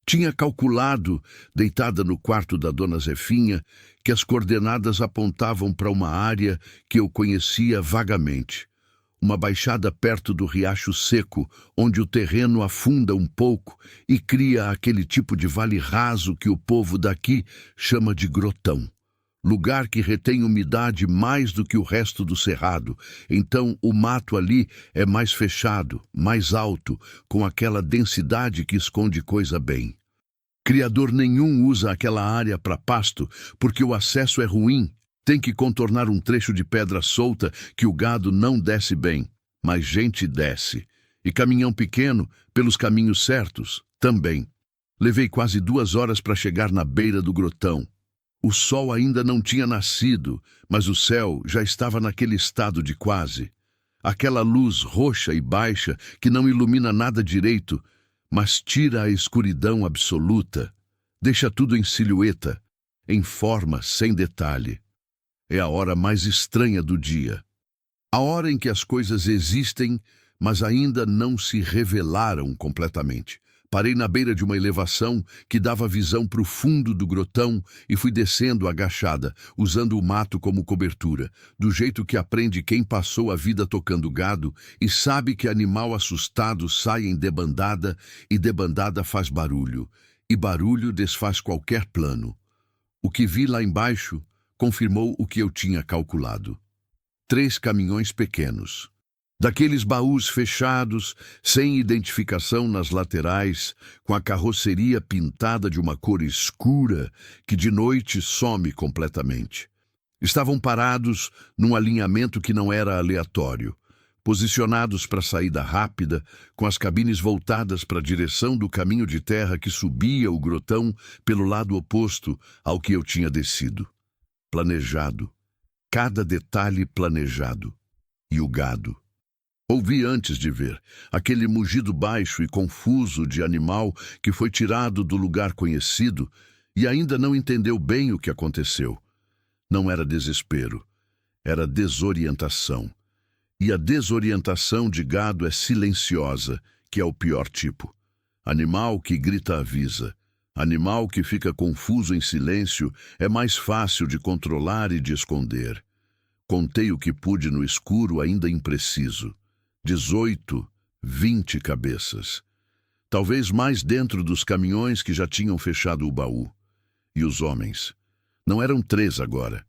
Tinha calculado, deitada no quarto da dona Zefinha, que as coordenadas apontavam para uma área que eu conhecia vagamente. Uma baixada perto do riacho seco, onde o terreno afunda um pouco e cria aquele tipo de vale raso que o povo daqui chama de grotão. lugar que retém umidade mais do que o resto do cerrado. Então o mato ali é mais fechado, mais alto, com aquela densidade que esconde coisa bem. Criador nenhum usa aquela área para pasto, porque o acesso é ruim. Tem que contornar um trecho de pedra solta que o gado não desce bem, mas gente desce. E caminhão pequeno, pelos caminhos certos, também. Levei quase 2 horas para chegar na beira do grotão. O sol ainda não tinha nascido, mas o céu já estava naquele estado de quase. Aquela luz roxa e baixa que não ilumina nada direito, mas tira a escuridão absoluta, deixa tudo em silhueta, em forma sem detalhe. É a hora mais estranha do dia. A hora em que as coisas existem, mas ainda não se revelaram completamente. Parei na beira de uma elevação que dava visão para o fundo do grotão e fui descendo agachada, usando o mato como cobertura, do jeito que aprende quem passou a vida tocando gado e sabe que animal assustado sai em debandada e debandada faz barulho, e barulho desfaz qualquer plano. O que vi lá embaixo confirmou o que eu tinha calculado. 3 caminhões pequenos. Daqueles baús fechados, sem identificação nas laterais, com a carroceria pintada de uma cor escura que de noite some completamente. Estavam parados num alinhamento que não era aleatório, posicionados para saída rápida, com as cabines voltadas para a direção do caminho de terra que subia o grotão pelo lado oposto ao que eu tinha descido. Planejado. Cada detalhe planejado. E o gado. Ouvi antes de ver, aquele mugido baixo e confuso de animal que foi tirado do lugar conhecido e ainda não entendeu bem o que aconteceu. Não era desespero, era desorientação. E a desorientação de gado é silenciosa, que é o pior tipo. Animal que grita avisa. Animal que fica confuso em silêncio é mais fácil de controlar e de esconder. Contei o que pude no escuro ainda impreciso. 18, 20 cabeças. Talvez mais dentro dos caminhões que já tinham fechado o baú. E os homens? Não eram 3 agora.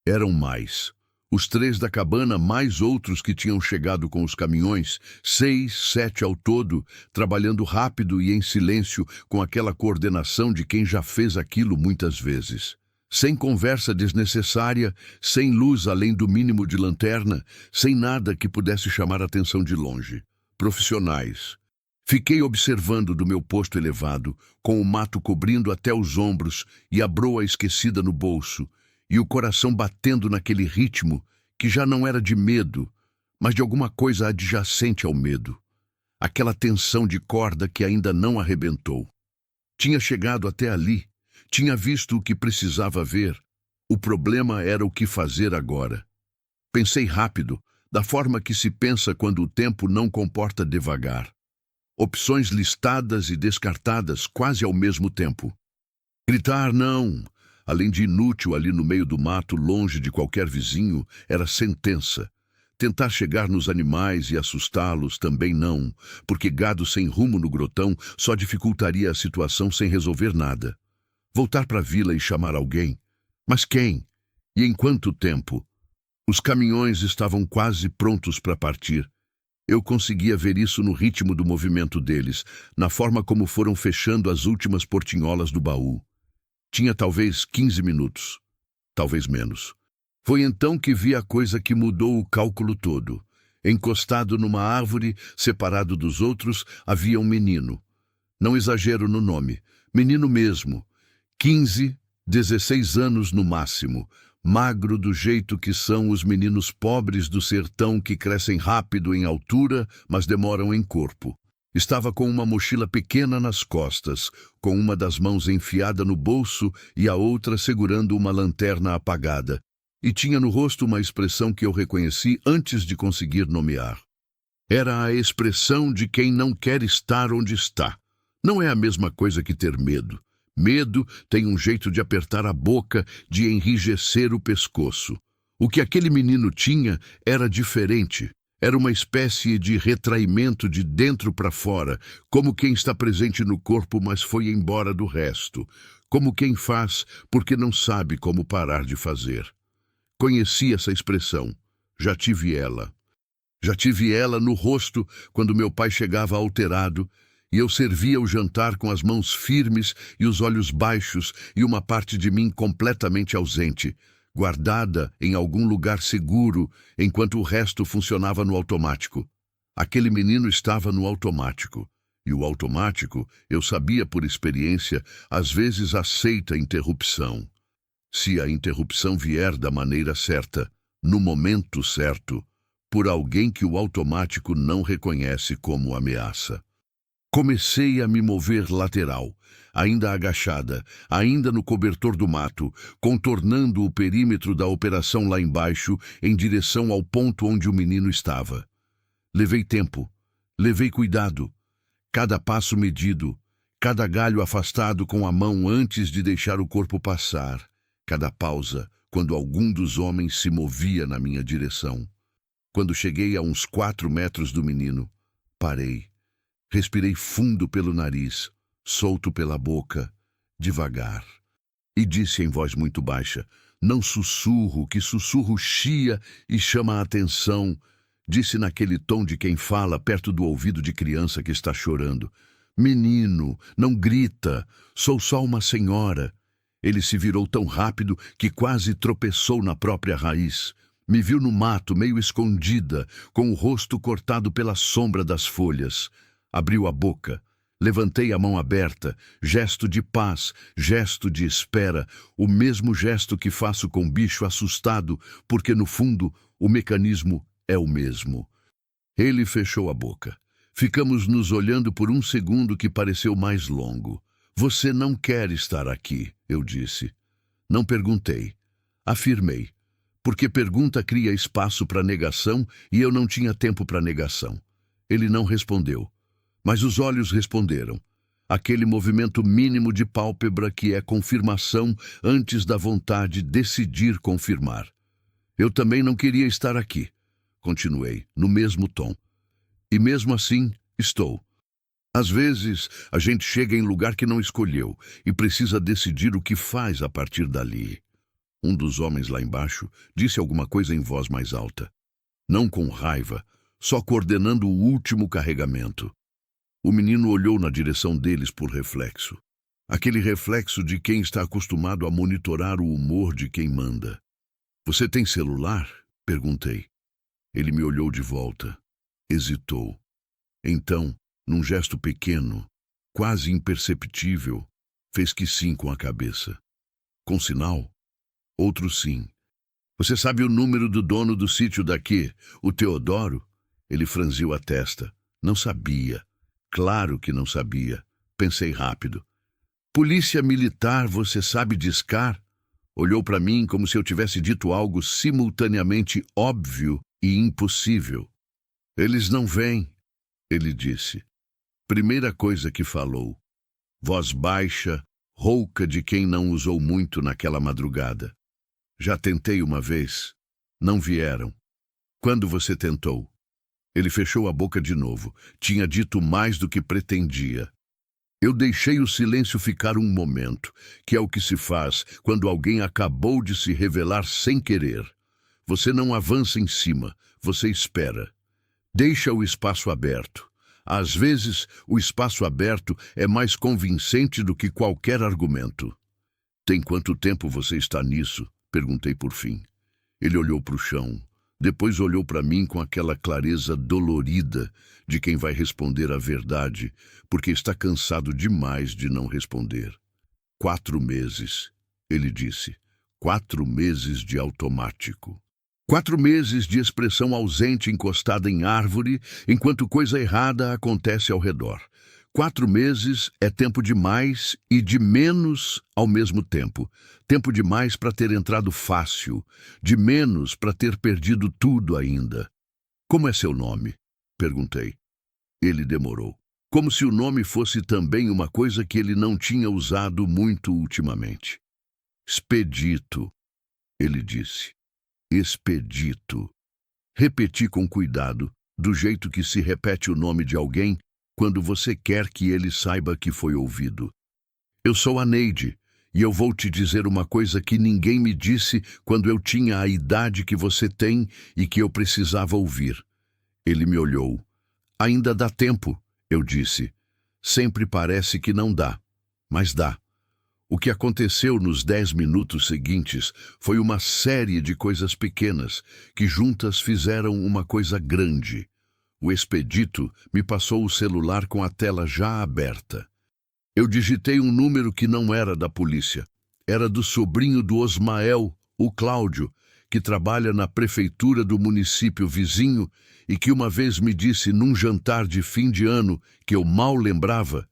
Eram mais. Os 3 da cabana, mais outros que tinham chegado com os caminhões, 6, 7 ao todo, trabalhando rápido e em silêncio com aquela coordenação de quem já fez aquilo muitas vezes. Sem conversa desnecessária, sem luz além do mínimo de lanterna, sem nada que pudesse chamar a atenção de longe. Profissionais. Fiquei observando do meu posto elevado, com o mato cobrindo até os ombros e a broa esquecida no bolso, e o coração batendo naquele ritmo que já não era de medo, mas de alguma coisa adjacente ao medo. Aquela tensão de corda que ainda não arrebentou. Tinha chegado até ali. Tinha visto o que precisava ver. O problema era o que fazer agora. Pensei rápido, da forma que se pensa quando o tempo não comporta devagar. Opções listadas e descartadas quase ao mesmo tempo. Gritar não, além de inútil ali no meio do mato, longe de qualquer vizinho, era sentença. Tentar chegar nos animais e assustá-los também não, porque gado sem rumo no grotão só dificultaria a situação sem resolver nada. Voltar para a vila e chamar alguém? Mas quem? E em quanto tempo? Os caminhões estavam quase prontos para partir. Eu conseguia ver isso no ritmo do movimento deles, na forma como foram fechando as últimas portinholas do baú. Tinha talvez 15 minutos, talvez menos. Foi então que vi a coisa que mudou o cálculo todo. Encostado numa árvore, separado dos outros, havia um menino. Não exagero no nome, menino mesmo. 15, 16 anos no máximo, magro do jeito que são os meninos pobres do sertão que crescem rápido em altura, mas demoram em corpo. Estava com uma mochila pequena nas costas, com uma das mãos enfiada no bolso e a outra segurando uma lanterna apagada, e tinha no rosto uma expressão que eu reconheci antes de conseguir nomear. Era a expressão de quem não quer estar onde está. Não é a mesma coisa que ter medo. Medo tem um jeito de apertar a boca, de enrijecer o pescoço. O que aquele menino tinha era diferente. Era uma espécie de retraimento de dentro para fora, como quem está presente no corpo, mas foi embora do resto. como quem faz porque não sabe como parar de fazer. Conheci essa expressão, já tive ela. Já tive ela no rosto quando meu pai chegava alterado e eu servia o jantar com as mãos firmes e os olhos baixos e uma parte de mim completamente ausente, guardada em algum lugar seguro, enquanto o resto funcionava no automático. Aquele menino estava no automático. E o automático, eu sabia por experiência, às vezes aceita interrupção. Se a interrupção vier da maneira certa, no momento certo, por alguém que o automático não reconhece como ameaça. Comecei a me mover lateral, ainda agachada, ainda no cobertor do mato, contornando o perímetro da operação lá embaixo, em direção ao ponto onde o menino estava. Levei tempo, levei cuidado, cada passo medido, cada galho afastado com a mão antes de deixar o corpo passar, cada pausa quando algum dos homens se movia na minha direção. Quando cheguei a uns 4 metros do menino, parei. Respirei fundo pelo nariz, solto pela boca, devagar. E disse em voz muito baixa, não sussurro, que sussurro chia e chama a atenção. Disse naquele tom de quem fala perto do ouvido de criança que está chorando. Menino, não grita, sou só uma senhora. Ele se virou tão rápido que quase tropeçou na própria raiz. Me viu no mato, meio escondida, com o rosto cortado pela sombra das folhas. Abriu a boca. Levantei a mão aberta, gesto de paz, gesto de espera, o mesmo gesto que faço com bicho assustado, porque no fundo o mecanismo é o mesmo. Ele fechou a boca. Ficamos nos olhando por um segundo que pareceu mais longo. Você não quer estar aqui, eu disse. Não perguntei. Afirmei. Porque pergunta cria espaço para negação e eu não tinha tempo para negação. Ele não respondeu. Mas os olhos responderam. Aquele movimento mínimo de pálpebra que é confirmação antes da vontade decidir confirmar. Eu também não queria estar aqui. Continuei, no mesmo tom. E mesmo assim, estou. Às vezes, a gente chega em lugar que não escolheu e precisa decidir o que faz a partir dali. Um dos homens lá embaixo disse alguma coisa em voz mais alta. Não com raiva, só coordenando o último carregamento. O menino olhou na direção deles por reflexo. Aquele reflexo de quem está acostumado a monitorar o humor de quem manda. Você tem celular? Perguntei. Ele me olhou de volta. Hesitou. Então, num gesto pequeno, quase imperceptível, fez que sim com a cabeça. Com sinal? Outro sim. Você sabe o número do dono do sítio daqui, o Teodoro? Ele franziu a testa. Não sabia. Claro que não sabia. Pensei rápido. Polícia militar, você sabe discar? Olhou para mim como se eu tivesse dito algo simultaneamente óbvio e impossível. Eles não vêm, ele disse. Primeira coisa que falou. Voz baixa, rouca de quem não usou muito naquela madrugada. Já tentei uma vez. Não vieram. Quando você tentou? Ele fechou a boca de novo. Tinha dito mais do que pretendia. Eu deixei o silêncio ficar um momento, que é o que se faz quando alguém acabou de se revelar sem querer. Você não avança em cima, você espera. Deixa o espaço aberto. Às vezes, o espaço aberto é mais convincente do que qualquer argumento. Tem quanto tempo você está nisso? Perguntei por fim. Ele olhou para o chão. Depois olhou para mim com aquela clareza dolorida de quem vai responder a verdade, porque está cansado demais de não responder. 4 meses, ele disse. 4 meses de automático. 4 meses de expressão ausente encostada em árvore, enquanto coisa errada acontece ao redor. 4 meses é tempo demais e de menos ao mesmo tempo. Tempo demais para ter entrado fácil, de menos para ter perdido tudo ainda. Como é seu nome? Perguntei. Ele demorou. Como se o nome fosse também uma coisa que ele não tinha usado muito ultimamente. Expedito, ele disse. Expedito. Repeti com cuidado, do jeito que se repete o nome de alguém quando você quer que ele saiba que foi ouvido. Eu sou a Neide. E eu vou te dizer uma coisa que ninguém me disse quando eu tinha a idade que você tem e que eu precisava ouvir. Ele me olhou. Ainda dá tempo, eu disse. Sempre parece que não dá, mas dá. O que aconteceu nos 10 minutos seguintes foi uma série de coisas pequenas que juntas fizeram uma coisa grande. O expedito me passou o celular com a tela já aberta. Eu digitei um número que não era da polícia. Era do sobrinho do Osmael, o Cláudio, que trabalha na prefeitura do município vizinho e que uma vez me disse num jantar de fim de ano, que eu mal lembrava,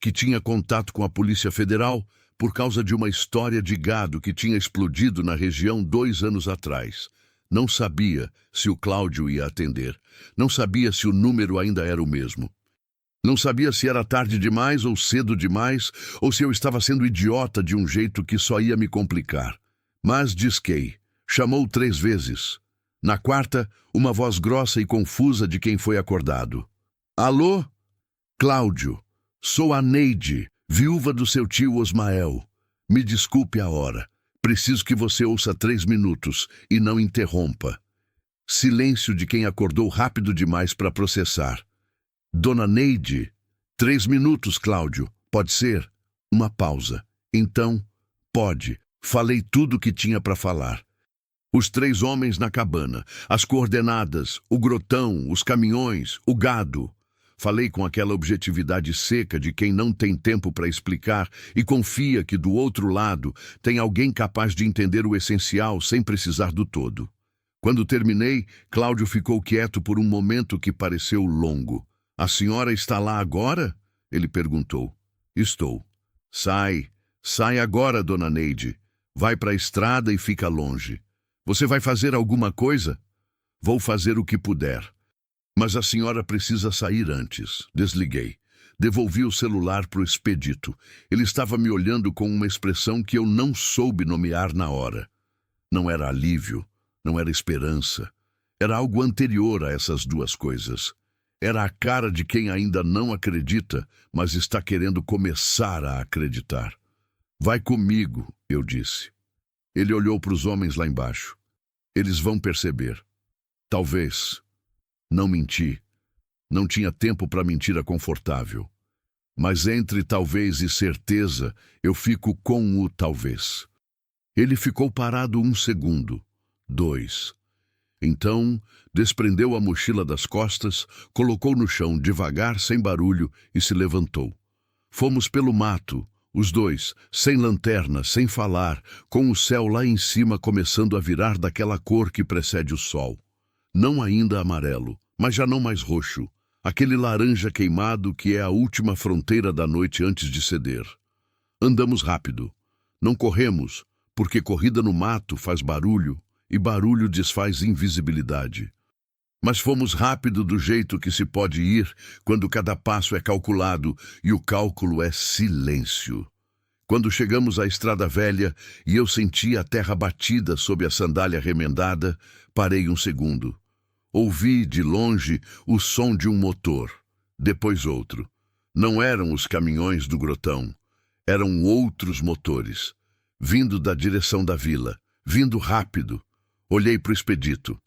que tinha contato com a Polícia Federal por causa de uma história de gado que tinha explodido na região 2 anos atrás. Não sabia se o Cláudio ia atender. Não sabia se o número ainda era o mesmo. Não sabia se era tarde demais ou cedo demais, ou se eu estava sendo idiota de um jeito que só ia me complicar. Mas disquei. Chamou 3 vezes. Na quarta, uma voz grossa e confusa de quem foi acordado. Alô? Cláudio, sou a Neide, viúva do seu tio Osmael. Me desculpe a hora. Preciso que você ouça 3 minutos e não interrompa. Silêncio de quem acordou rápido demais para processar. Dona Neide, 3 minutos, Cláudio. Pode ser? Uma pausa. Então, pode. Falei tudo o que tinha para falar. Os 3 homens na cabana, as coordenadas, o grotão, os caminhões, o gado. Falei com aquela objetividade seca de quem não tem tempo para explicar e confia que do outro lado tem alguém capaz de entender o essencial sem precisar do todo. Quando terminei, Cláudio ficou quieto por um momento que pareceu longo. A senhora está lá agora? Ele perguntou. Estou. Sai agora, dona Neide. Vai para a estrada e fica longe. Você vai fazer alguma coisa? Vou fazer o que puder. Mas a senhora precisa sair antes. Desliguei. Devolvi o celular para o expedito. Ele estava me olhando com uma expressão que eu não soube nomear na hora. Não era alívio, não era esperança. Era algo anterior a essas 2 coisas. Era a cara de quem ainda não acredita, mas está querendo começar a acreditar. Vai comigo, eu disse. Ele olhou para os homens lá embaixo. Eles vão perceber. Talvez. Não menti. Não tinha tempo para mentira confortável. Mas entre talvez e certeza, eu fico com o talvez. Ele ficou parado 1 segundo. 2. Então, desprendeu a mochila das costas, colocou no chão devagar, sem barulho, e se levantou. Fomos pelo mato, os 2, sem lanterna, sem falar, com o céu lá em cima começando a virar daquela cor que precede o sol. Não ainda amarelo, mas já não mais roxo. Aquele laranja queimado que é a última fronteira da noite antes de ceder. Andamos rápido. Não corremos, porque corrida no mato faz barulho, e barulho desfaz invisibilidade. Mas fomos rápido do jeito que se pode ir quando cada passo é calculado e o cálculo é silêncio. Quando chegamos à estrada velha e eu senti a terra batida sob a sandália remendada, parei 1 segundo. Ouvi, de longe, o som de um motor. Depois outro. Não eram os caminhões do grotão. Eram outros motores. Vindo da direção da vila. Vindo rápido. Olhei para o expedito.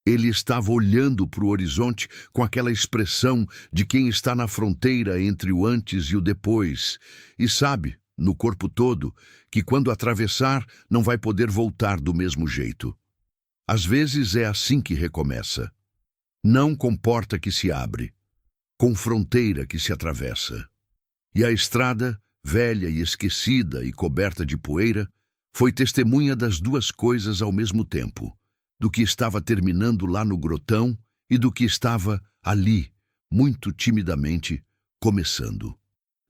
Ele estava olhando para o horizonte com aquela expressão de quem está na fronteira entre o antes e o depois. E sabe, no corpo todo, que quando atravessar não vai poder voltar do mesmo jeito. Às vezes é assim que recomeça. Não com porta que se abre, com fronteira que se atravessa. E a estrada, velha e esquecida e coberta de poeira, foi testemunha das 2 coisas ao mesmo tempo, do que estava terminando lá no grotão e do que estava ali, muito timidamente, começando.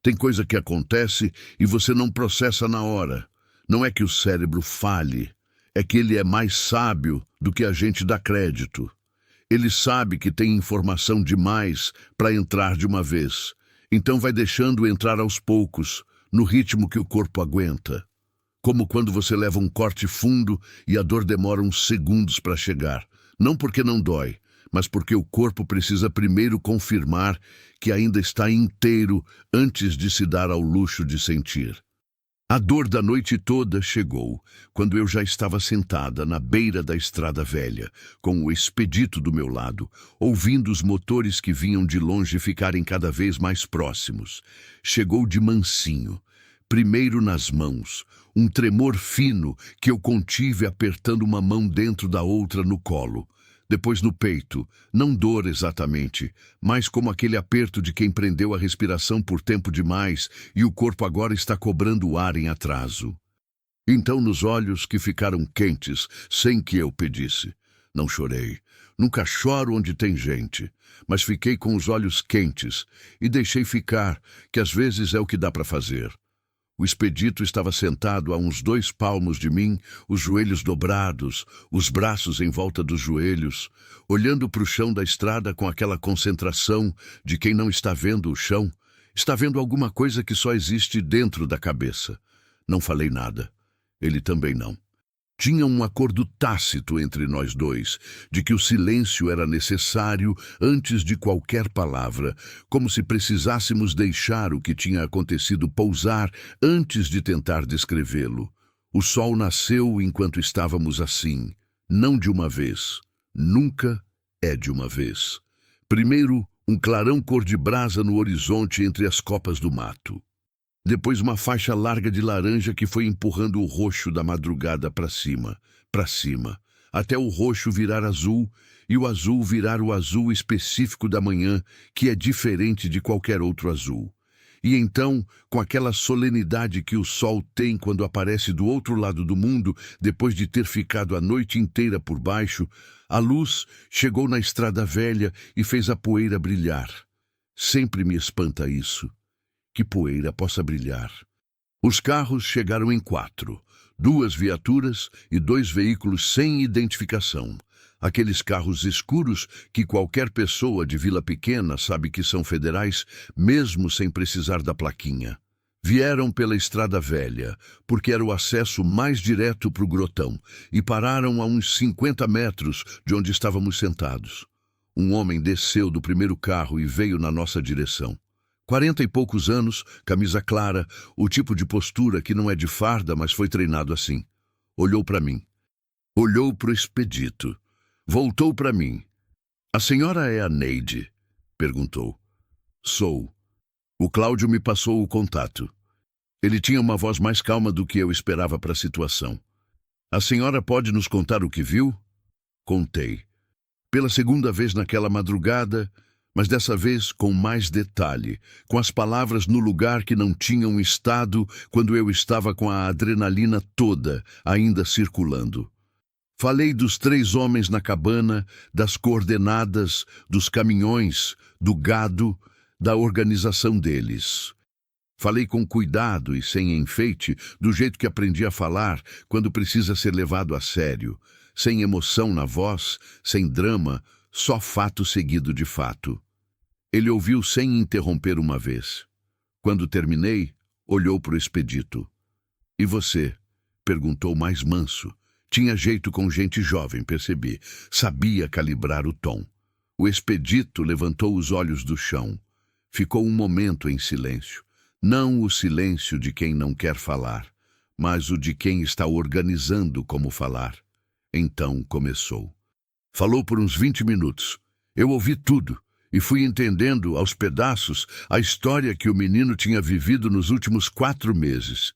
Tem coisa que acontece e você não processa na hora. Não é que o cérebro falhe, é que ele é mais sábio do que a gente dá crédito. Ele sabe que tem informação demais para entrar de uma vez, então vai deixando entrar aos poucos, no ritmo que o corpo aguenta. Como quando você leva um corte fundo e a dor demora uns segundos para chegar. Não porque não dói, mas porque o corpo precisa primeiro confirmar que ainda está inteiro antes de se dar ao luxo de sentir. A dor da noite toda chegou, quando eu já estava sentada na beira da estrada velha, com o expedito do meu lado, ouvindo os motores que vinham de longe ficarem cada vez mais próximos. Chegou de mansinho, primeiro nas mãos, um tremor fino que eu contive apertando uma mão dentro da outra no colo. Depois no peito, não dor exatamente, mas como aquele aperto de quem prendeu a respiração por tempo demais e o corpo agora está cobrando o ar em atraso. Então nos olhos que ficaram quentes, sem que eu pedisse. Não chorei. Nunca choro onde tem gente, mas fiquei com os olhos quentes e deixei ficar, que às vezes é o que dá para fazer. O expedito estava sentado a uns 2 palmos de mim, os joelhos dobrados, os braços em volta dos joelhos, olhando para o chão da estrada com aquela concentração de quem não está vendo o chão, está vendo alguma coisa que só existe dentro da cabeça. Não falei nada. Ele também não. Tinha um acordo tácito entre nós dois, de que o silêncio era necessário antes de qualquer palavra, como se precisássemos deixar o que tinha acontecido pousar antes de tentar descrevê-lo. O sol nasceu enquanto estávamos assim, não de uma vez. Nunca é de uma vez. Primeiro, um clarão cor de brasa no horizonte entre as copas do mato. Depois uma faixa larga de laranja que foi empurrando o roxo da madrugada para cima, até o roxo virar azul e o azul virar o azul específico da manhã, que é diferente de qualquer outro azul. E então, com aquela solenidade que o sol tem quando aparece do outro lado do mundo, depois de ter ficado a noite inteira por baixo, a luz chegou na estrada velha e fez a poeira brilhar. Sempre me espanta isso. Que poeira possa brilhar. Os carros chegaram em 4, 2 viaturas e 2 veículos sem identificação. Aqueles carros escuros que qualquer pessoa de vila pequena sabe que são federais, mesmo sem precisar da plaquinha. Vieram pela estrada velha, porque era o acesso mais direto para o grotão, e pararam a uns 50 metros de onde estávamos sentados. Um homem desceu do primeiro carro e veio na nossa direção. 40 e poucos anos, camisa clara, o tipo de postura que não é de farda, mas foi treinado assim. Olhou para mim. Olhou para o expedito. Voltou para mim. A senhora é a Neide? Perguntou. Sou. O Cláudio me passou o contato. Ele tinha uma voz mais calma do que eu esperava para a situação. A senhora pode nos contar o que viu? Contei. Pela segunda vez naquela madrugada, mas dessa vez com mais detalhe, com as palavras no lugar que não tinham estado quando eu estava com a adrenalina toda ainda circulando. Falei dos 3 homens na cabana, das coordenadas, dos caminhões, do gado, da organização deles. Falei com cuidado e sem enfeite, do jeito que aprendi a falar quando precisa ser levado a sério, sem emoção na voz, sem drama, só fato seguido de fato. Ele ouviu sem interromper uma vez. Quando terminei, olhou para o expedito. E você? Perguntou mais manso. Tinha jeito com gente jovem, percebi. Sabia calibrar o tom. O expedito levantou os olhos do chão. Ficou um momento em silêncio. Não o silêncio de quem não quer falar, mas o de quem está organizando como falar. Então começou. Falou por uns 20 minutos. Eu ouvi tudo e fui entendendo, aos pedaços, a história que o menino tinha vivido nos últimos 4 meses.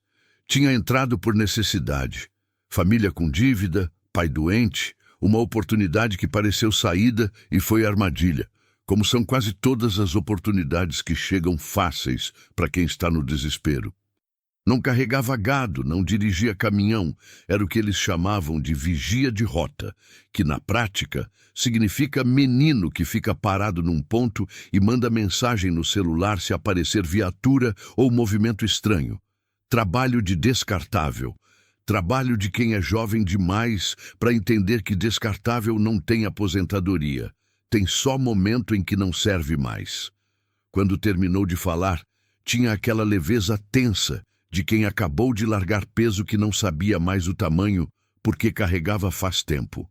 Tinha entrado por necessidade. Família com dívida, pai doente, uma oportunidade que pareceu saída e foi armadilha, como são quase todas as oportunidades que chegam fáceis para quem está no desespero. Não carregava gado, não dirigia caminhão, era o que eles chamavam de vigia de rota, que na prática significa menino que fica parado num ponto e manda mensagem no celular se aparecer viatura ou movimento estranho. Trabalho de descartável. Trabalho de quem é jovem demais para entender que descartável não tem aposentadoria. Tem só momento em que não serve mais. Quando terminou de falar, tinha aquela leveza tensa de quem acabou de largar peso que não sabia mais o tamanho porque carregava faz tempo.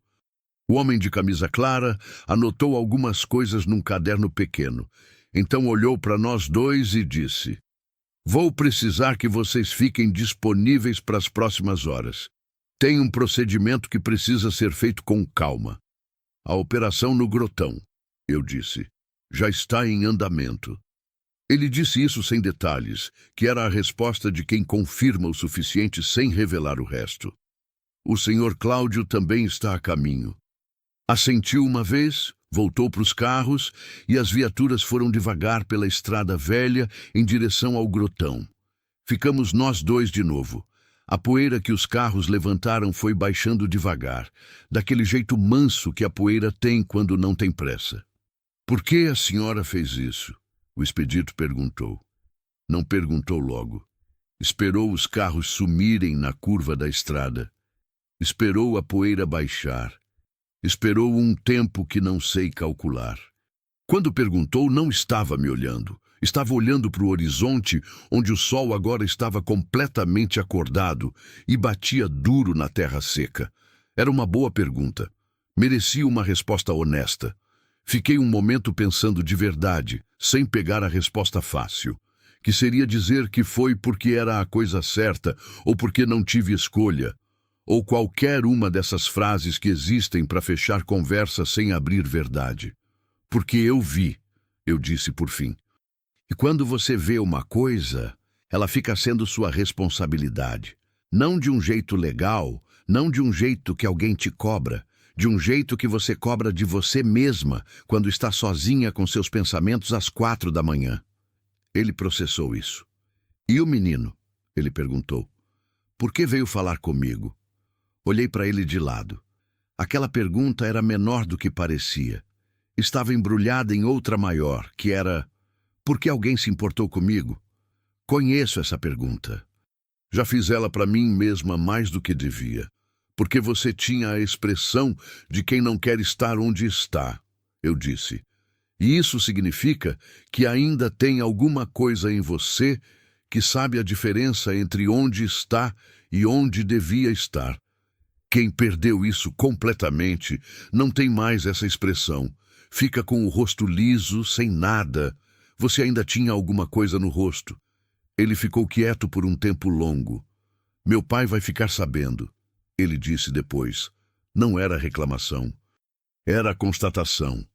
O homem de camisa clara anotou algumas coisas num caderno pequeno. Então olhou para nós dois e disse: Vou precisar que vocês fiquem disponíveis para as próximas horas. Tem um procedimento que precisa ser feito com calma. A operação no grotão, eu disse, já está em andamento. Ele disse isso sem detalhes, que era a resposta de quem confirma o suficiente sem revelar o resto. O Sr. Cláudio também está a caminho. Assentiu uma vez, voltou para os carros e as viaturas foram devagar pela estrada velha em direção ao grotão. Ficamos nós dois de novo. A poeira que os carros levantaram foi baixando devagar, daquele jeito manso que a poeira tem quando não tem pressa. Por que a senhora fez isso? O expedito perguntou. Não perguntou logo. Esperou os carros sumirem na curva da estrada. Esperou a poeira baixar. Esperou um tempo que não sei calcular. Quando perguntou, não estava me olhando. Estava olhando para o horizonte, onde o sol agora estava completamente acordado e batia duro na terra seca. Era uma boa pergunta. Merecia uma resposta honesta. Fiquei um momento pensando de verdade, sem pegar a resposta fácil, que seria dizer que foi porque era a coisa certa ou porque não tive escolha, ou qualquer uma dessas frases que existem para fechar conversa sem abrir verdade. Porque eu vi, eu disse por fim. E quando você vê uma coisa, ela fica sendo sua responsabilidade. Não de um jeito legal, não de um jeito que alguém te cobra, de um jeito que você cobra de você mesma quando está sozinha com seus pensamentos às 4 da manhã. Ele processou isso. E o menino? Ele perguntou. Por que veio falar comigo? Olhei para ele de lado. Aquela pergunta era menor do que parecia. Estava embrulhada em outra maior, que era... Por que alguém se importou comigo? Conheço essa pergunta. Já fiz ela para mim mesma mais do que devia. Porque você tinha a expressão de quem não quer estar onde está, eu disse. E isso significa que ainda tem alguma coisa em você que sabe a diferença entre onde está e onde devia estar. Quem perdeu isso completamente não tem mais essa expressão. Fica com o rosto liso, sem nada. Você ainda tinha alguma coisa no rosto. Ele ficou quieto por um tempo longo. Meu pai vai ficar sabendo, ele disse depois. Não era reclamação. Era constatação.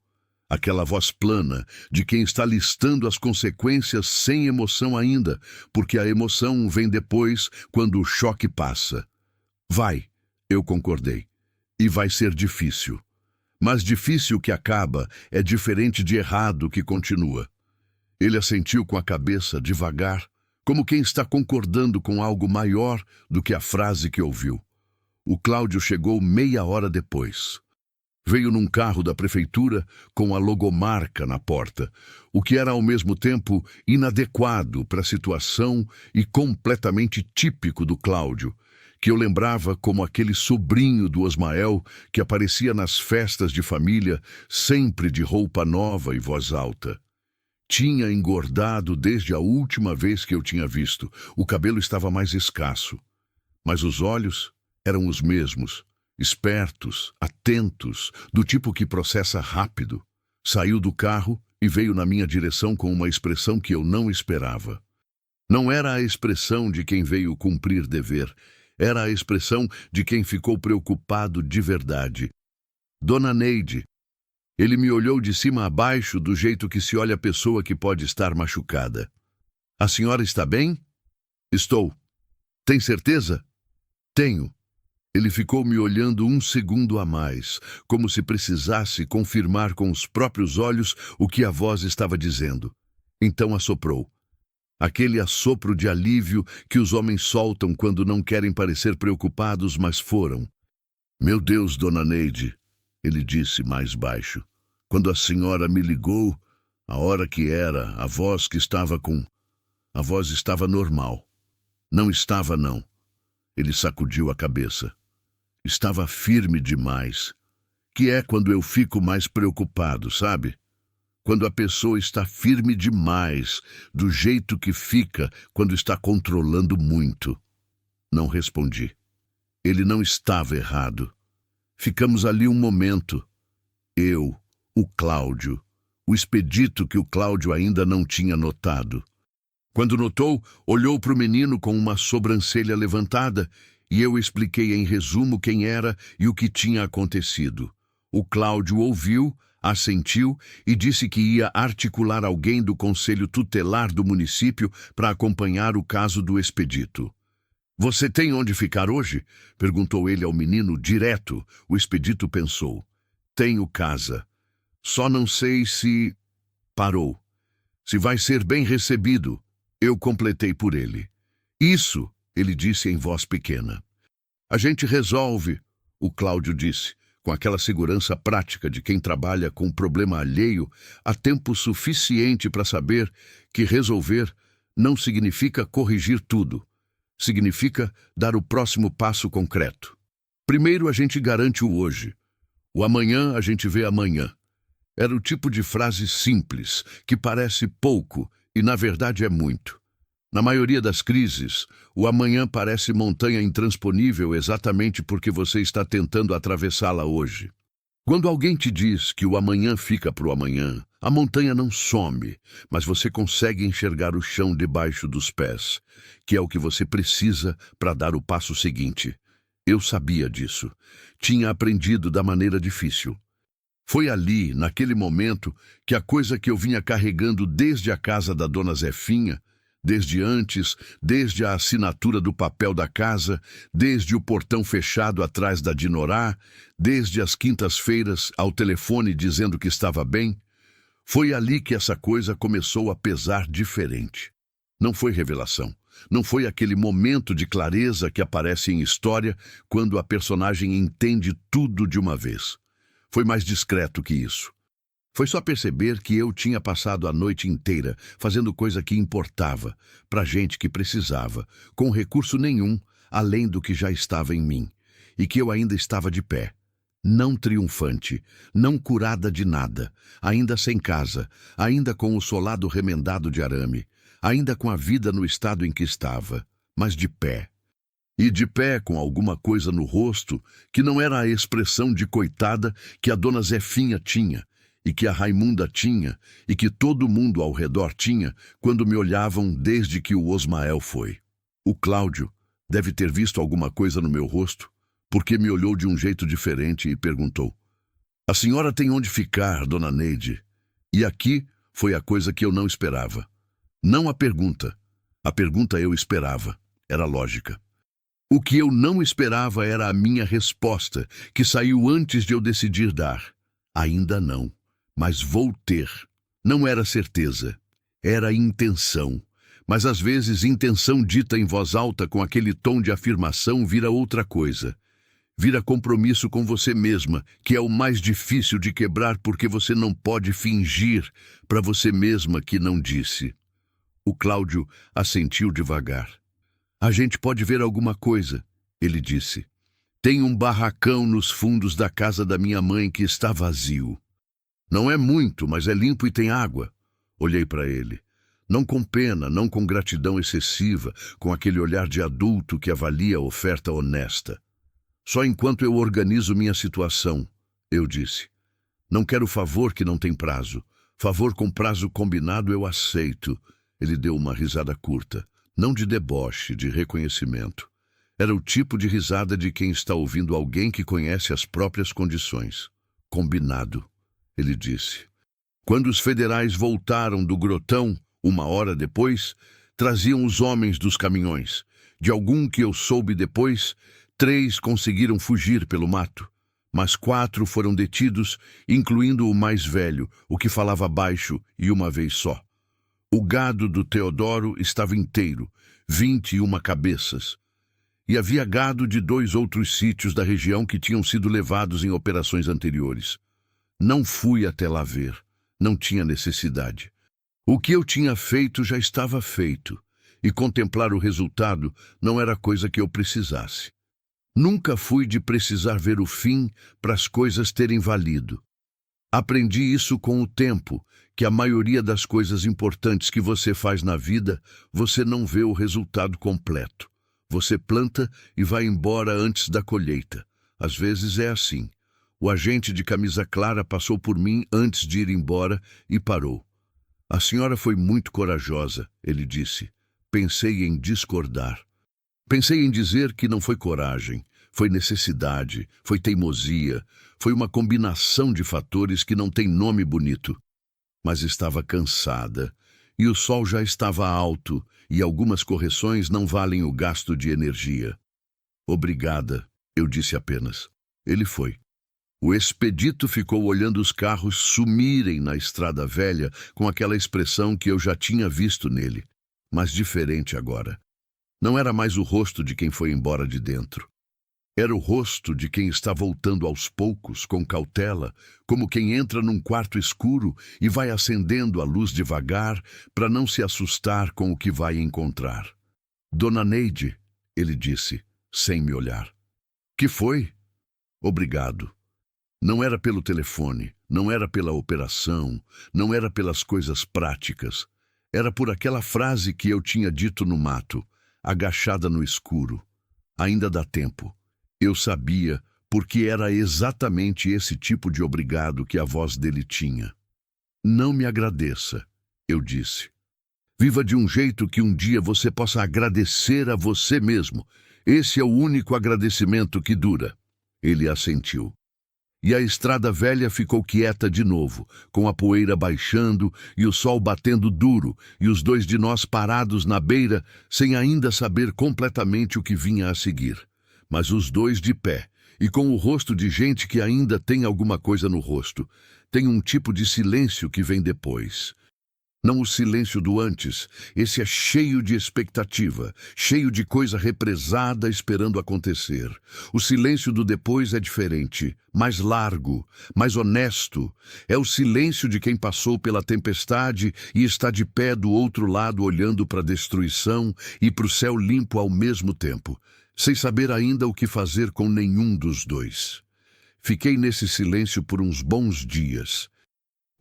Aquela voz plana de quem está listando as consequências sem emoção ainda, porque a emoção vem depois, quando o choque passa. Vai, eu concordei. E vai ser difícil. Mas difícil que acaba é diferente de errado que continua. Ele assentiu com a cabeça devagar, como quem está concordando com algo maior do que a frase que ouviu. O Cláudio chegou meia hora depois. Veio num carro da prefeitura com a logomarca na porta, o que era ao mesmo tempo inadequado para a situação e completamente típico do Cláudio, que eu lembrava como aquele sobrinho do Osmael que aparecia nas festas de família, sempre de roupa nova e voz alta. Tinha engordado desde a última vez que eu tinha visto. O cabelo estava mais escasso. Mas os olhos eram os mesmos, espertos, atentos, do tipo que processa rápido. Saiu do carro e veio na minha direção com uma expressão que eu não esperava. Não era a expressão de quem veio cumprir dever, era a expressão de quem ficou preocupado de verdade. Dona Neide. Ele me olhou de cima a baixo do jeito que se olha a pessoa que pode estar machucada. A senhora está bem? Estou. Tem certeza? Tenho. Ele ficou me olhando um segundo a mais, como se precisasse confirmar com os próprios olhos o que a voz estava dizendo. Então assoprou. Aquele assopro de alívio que os homens soltam quando não querem parecer preocupados, mas foram. Meu Deus, Dona Neide, ele disse mais baixo. Quando a senhora me ligou, a hora que era, a voz que estava com... A voz estava normal. Não estava, não. Ele sacudiu a cabeça. Estava firme demais. Que é quando eu fico mais preocupado, sabe? Quando a pessoa está firme demais, do jeito que fica quando está controlando muito. Não respondi. Ele não estava errado. Ficamos ali um momento. Eu, o Cláudio, o expedito que o Cláudio ainda não tinha notado. Quando notou, olhou para o menino com uma sobrancelha levantada e eu expliquei em resumo quem era e o que tinha acontecido. O Cláudio ouviu, assentiu e disse que ia articular alguém do conselho tutelar do município para acompanhar o caso do expedito. "Você tem onde ficar hoje?" perguntou ele ao menino direto. O expedito pensou. "Tenho casa. Só não sei se..." Parou. "Se vai ser bem recebido." Eu completei por ele. "Isso", ele disse em voz pequena. "A gente resolve", o Cláudio disse, com aquela segurança prática de quem trabalha com um problema alheio há tempo suficiente para saber que resolver não significa corrigir tudo. Significa dar o próximo passo concreto. Primeiro a gente garante o hoje. O amanhã a gente vê amanhã. Era o tipo de frase simples, que parece pouco e na verdade é muito. Na maioria das crises, o amanhã parece montanha intransponível exatamente porque você está tentando atravessá-la hoje. Quando alguém te diz que o amanhã fica para o amanhã, a montanha não some, mas você consegue enxergar o chão debaixo dos pés, que é o que você precisa para dar o passo seguinte. Eu sabia disso. Tinha aprendido da maneira difícil. Foi ali, naquele momento, que a coisa que eu vinha carregando desde a casa da dona Zefinha, desde antes, desde a assinatura do papel da casa, desde o portão fechado atrás da Dinorá, desde as quintas-feiras ao telefone dizendo que estava bem, foi ali que essa coisa começou a pesar diferente. Não foi revelação. Não foi aquele momento de clareza que aparece em história quando a personagem entende tudo de uma vez. Foi mais discreto que isso. Foi só perceber que eu tinha passado a noite inteira fazendo coisa que importava, para gente que precisava, com recurso nenhum, além do que já estava em mim, e que eu ainda estava de pé. Não triunfante, não curada de nada, ainda sem casa, ainda com o solado remendado de arame, ainda com a vida no estado em que estava, mas de pé. E de pé com alguma coisa no rosto que não era a expressão de coitada que a dona Zefinha tinha, e que a Raimunda tinha, e que todo mundo ao redor tinha quando me olhavam desde que o Osmael foi. O Cláudio deve ter visto alguma coisa no meu rosto, porque me olhou de um jeito diferente e perguntou: "A senhora tem onde ficar, dona Neide?" E aqui foi a coisa que eu não esperava. Não a pergunta. A pergunta eu esperava. Era lógica. O que eu não esperava era a minha resposta, que saiu antes de eu decidir dar. Ainda não, mas vou ter. Não era certeza, era intenção. Mas às vezes intenção dita em voz alta com aquele tom de afirmação vira outra coisa. Vira compromisso com você mesma, que é o mais difícil de quebrar porque você não pode fingir para você mesma que não disse. O Cláudio assentiu devagar. "A gente pode ver alguma coisa", ele disse. "Tem um barracão nos fundos da casa da minha mãe que está vazio. Não é muito, mas é limpo e tem água." Olhei para ele. Não com pena, não com gratidão excessiva, com aquele olhar de adulto que avalia a oferta honesta. "Só enquanto eu organizo minha situação", eu disse. "Não quero favor que não tem prazo. Favor com prazo combinado eu aceito." Ele deu uma risada curta. Não de deboche, de reconhecimento. Era o tipo de risada de quem está ouvindo alguém que conhece as próprias condições. "Combinado", ele disse. Quando os federais voltaram do grotão, 1 hora depois, traziam os homens dos caminhões. De algum que eu soube depois, 3 conseguiram fugir pelo mato, mas 4 foram detidos, incluindo o mais velho, o que falava baixo e uma vez só. O gado do Teodoro estava inteiro, 21 cabeças. E havia gado de 2 outros sítios da região que tinham sido levados em operações anteriores. Não fui até lá ver. Não tinha necessidade. O que eu tinha feito já estava feito, e contemplar o resultado não era coisa que eu precisasse. Nunca fui de precisar ver o fim para as coisas terem valido. Aprendi isso com o tempo, que a maioria das coisas importantes que você faz na vida, você não vê o resultado completo. Você planta e vai embora antes da colheita. Às vezes é assim. O agente de camisa clara passou por mim antes de ir embora e parou. A senhora foi muito corajosa, ele disse. Pensei em discordar. Pensei em dizer que não foi coragem, foi necessidade, foi teimosia, foi uma combinação de fatores que não tem nome bonito. Mas estava cansada, e o sol já estava alto, e algumas correções não valem o gasto de energia. Obrigada, eu disse apenas. Ele foi. O expedito ficou olhando os carros sumirem na estrada velha com aquela expressão que eu já tinha visto nele, mas diferente agora. Não era mais o rosto de quem foi embora de dentro. Era o rosto de quem está voltando aos poucos, com cautela, como quem entra num quarto escuro e vai acendendo a luz devagar para não se assustar com o que vai encontrar. Dona Neide, ele disse, sem me olhar. Que foi? Obrigado. Não era pelo telefone, não era pela operação, não era pelas coisas práticas. Era por aquela frase que eu tinha dito no mato, agachada no escuro. Ainda dá tempo. Eu sabia, porque era exatamente esse tipo de obrigado que a voz dele tinha. Não me agradeça, eu disse. Viva de um jeito que um dia você possa agradecer a você mesmo. Esse é o único agradecimento que dura. Ele assentiu. E a estrada velha ficou quieta de novo, com a poeira baixando e o sol batendo duro, e os dois de nós parados na beira, sem ainda saber completamente o que vinha a seguir. Mas os dois de pé, e com o rosto de gente que ainda tem alguma coisa no rosto. Tem um tipo de silêncio que vem depois. Não o silêncio do antes, esse é cheio de expectativa, cheio de coisa represada esperando acontecer. O silêncio do depois é diferente, mais largo, mais honesto. É o silêncio de quem passou pela tempestade e está de pé do outro lado olhando para a destruição e para o céu limpo ao mesmo tempo, sem saber ainda o que fazer com nenhum dos dois. Fiquei nesse silêncio por uns bons dias.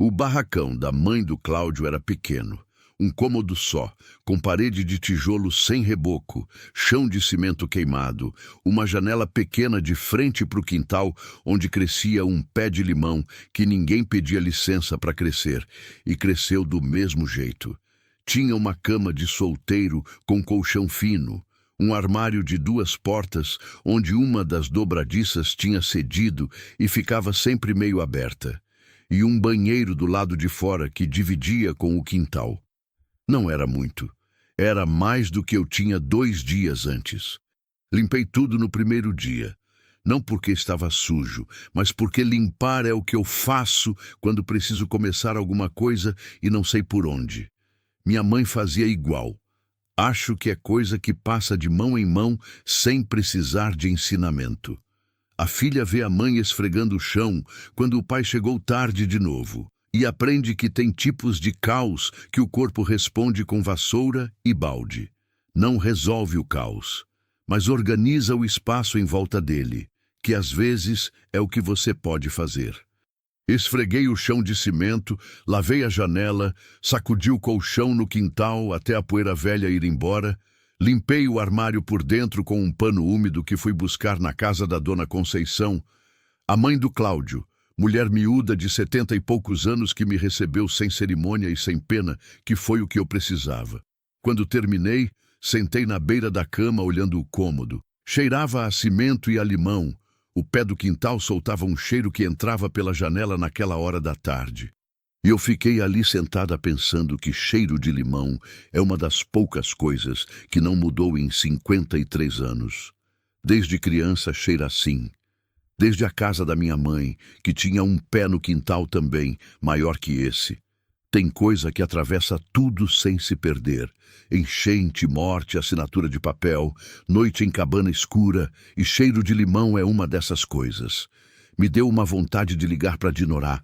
O barracão da mãe do Cláudio era pequeno, um cômodo só, com parede de tijolo sem reboco, chão de cimento queimado, uma janela pequena de frente para o quintal onde crescia um pé de limão que ninguém pedia licença para crescer, e cresceu do mesmo jeito. Tinha uma cama de solteiro com colchão fino, um armário de 2 portas onde uma das dobradiças tinha cedido e ficava sempre meio aberta, e um banheiro do lado de fora que dividia com o quintal. Não era muito. Era mais do que eu tinha 2 dias antes. Limpei tudo no primeiro dia. Não porque estava sujo, mas porque limpar é o que eu faço quando preciso começar alguma coisa e não sei por onde. Minha mãe fazia igual. Acho que é coisa que passa de mão em mão sem precisar de ensinamento. A filha vê a mãe esfregando o chão quando o pai chegou tarde de novo e aprende que tem tipos de caos que o corpo responde com vassoura e balde. Não resolve o caos, mas organiza o espaço em volta dele, que às vezes é o que você pode fazer. Esfreguei o chão de cimento, lavei a janela, sacudi o colchão no quintal até a poeira velha ir embora. Limpei o armário por dentro com um pano úmido que fui buscar na casa da dona Conceição, a mãe do Cláudio, mulher miúda de 70 e poucos anos que me recebeu sem cerimônia e sem pena, que foi o que eu precisava. Quando terminei, sentei na beira da cama olhando o cômodo. Cheirava a cimento e a limão. O pé do quintal soltava um cheiro que entrava pela janela naquela hora da tarde. E eu fiquei ali sentada pensando que cheiro de limão é uma das poucas coisas que não mudou em 53 anos. Desde criança cheira assim. Desde a casa da minha mãe, que tinha um pé no quintal também, maior que esse. Tem coisa que atravessa tudo sem se perder. Enchente, morte, assinatura de papel, noite em cabana escura, e cheiro de limão é uma dessas coisas. Me deu uma vontade de ligar para Dinorá.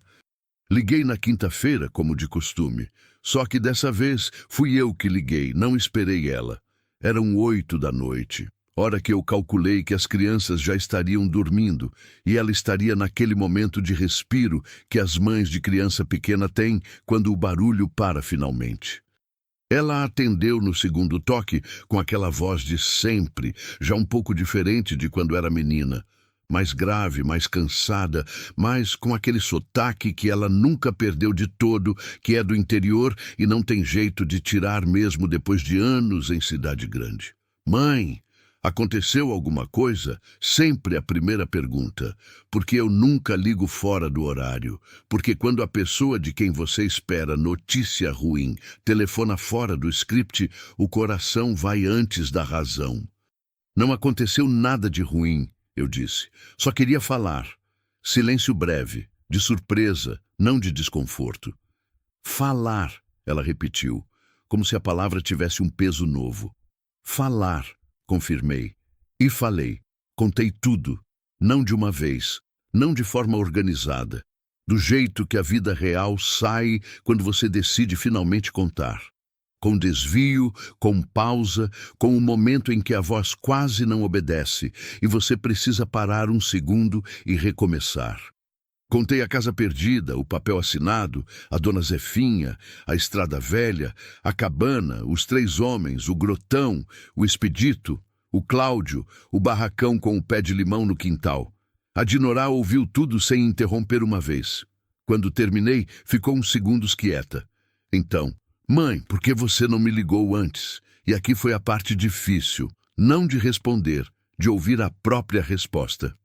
Liguei na quinta-feira, como de costume. Só que dessa vez fui eu que liguei, não esperei ela. Eram 8 da noite, hora que eu calculei que as crianças já estariam dormindo e ela estaria naquele momento de respiro que as mães de criança pequena têm quando o barulho para finalmente. Ela atendeu no segundo toque com aquela voz de sempre, já um pouco diferente de quando era menina. mais grave, mais cansada, mas com aquele sotaque que ela nunca perdeu de todo, que é do interior e não tem jeito de tirar mesmo depois de anos em cidade grande. Mãe, aconteceu alguma coisa? Sempre a primeira pergunta, porque eu nunca ligo fora do horário, porque quando a pessoa de quem você espera notícia ruim telefona fora do script, o coração vai antes da razão. Não aconteceu nada de ruim, eu disse. Só queria falar. Silêncio breve, de surpresa, não de desconforto. Falar, ela repetiu, como se a palavra tivesse um peso novo. Falar, confirmei. E falei. Contei tudo. Não de uma vez, não de forma organizada. Do jeito que a vida real sai quando você decide finalmente contar. Com desvio, com pausa, com um momento em que a voz quase não obedece e você precisa parar um segundo e recomeçar. Contei a casa perdida, o papel assinado, a dona Zefinha, a estrada velha, a cabana, os 3 homens, o grotão, o expedito, o Cláudio, o barracão com o pé de limão no quintal. A Dinorá ouviu tudo sem interromper uma vez. Quando terminei, ficou uns segundos quieta. Então, mãe, por que você não me ligou antes? E aqui foi a parte difícil, não de responder, de ouvir a própria resposta.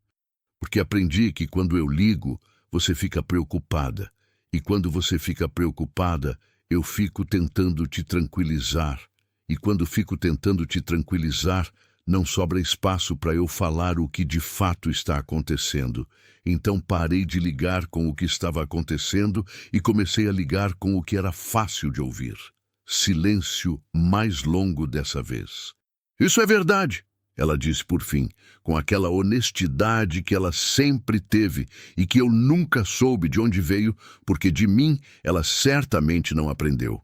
Porque aprendi que quando eu ligo, você fica preocupada. E quando você fica preocupada, eu fico tentando te tranquilizar. E quando fico tentando te tranquilizar, não sobra espaço para eu falar o que de fato está acontecendo. Então parei de ligar com o que estava acontecendo e comecei a ligar com o que era fácil de ouvir. Silêncio mais longo dessa vez. Isso é verdade, ela disse por fim, com aquela honestidade que ela sempre teve e que eu nunca soube de onde veio, porque de mim ela certamente não aprendeu.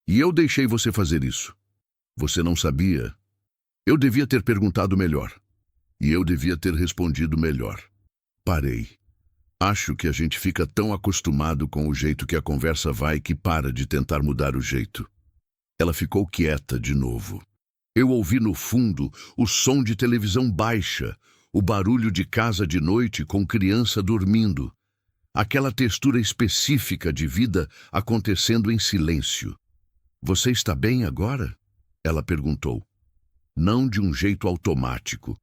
E eu deixei você fazer isso. Você não sabia? Eu devia ter perguntado melhor. E eu devia ter respondido melhor. Parei. Acho que a gente fica tão acostumado com o jeito que a conversa vai que para de tentar mudar o jeito. Ela ficou quieta de novo. Eu ouvi no fundo o som de televisão baixa, o barulho de casa de noite com criança dormindo. Aquela textura específica de vida acontecendo em silêncio. Você está bem agora? Ela perguntou. Não de um jeito automático,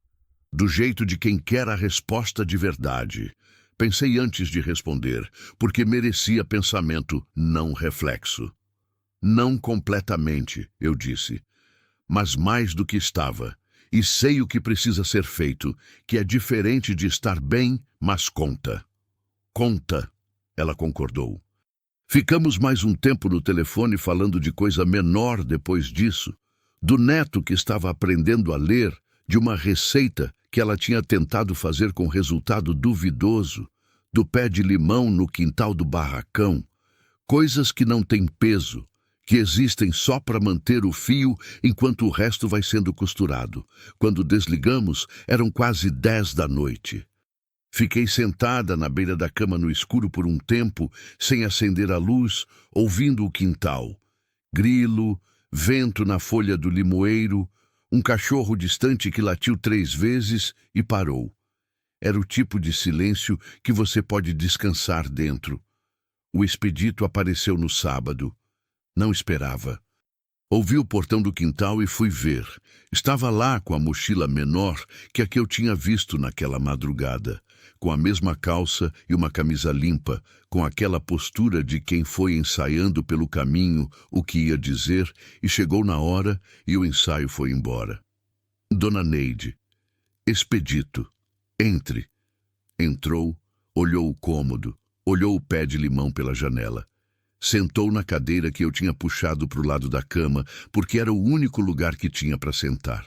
do jeito de quem quer a resposta de verdade. Pensei antes de responder, porque merecia pensamento, não reflexo. Não completamente, eu disse, mas mais do que estava, e sei o que precisa ser feito, que é diferente de estar bem, mas conta. Conta, ela concordou. Ficamos mais um tempo no telefone falando de coisa menor depois disso, do neto que estava aprendendo a ler, de uma receita que ela tinha tentado fazer com resultado duvidoso, do pé de limão no quintal do barracão, coisas que não têm peso, que existem só para manter o fio enquanto o resto vai sendo costurado. Quando desligamos, eram quase 10 da noite. Fiquei sentada na beira da cama no escuro por um tempo, sem acender a luz, ouvindo o quintal. Grilo, vento na folha do limoeiro, um cachorro distante que latiu 3 vezes e parou. Era o tipo de silêncio que você pode descansar dentro. O expedito apareceu no sábado. Não esperava. Ouvi o portão do quintal e fui ver. Estava lá com a mochila menor que a que eu tinha visto naquela madrugada, com a mesma calça e uma camisa limpa, com aquela postura de quem foi ensaiando pelo caminho o que ia dizer e chegou na hora e o ensaio foi embora. Dona Neide. Expedito. Entre. Entrou, olhou o cômodo, olhou o pé de limão pela janela. Sentou na cadeira que eu tinha puxado para o lado da cama, porque era o único lugar que tinha para sentar.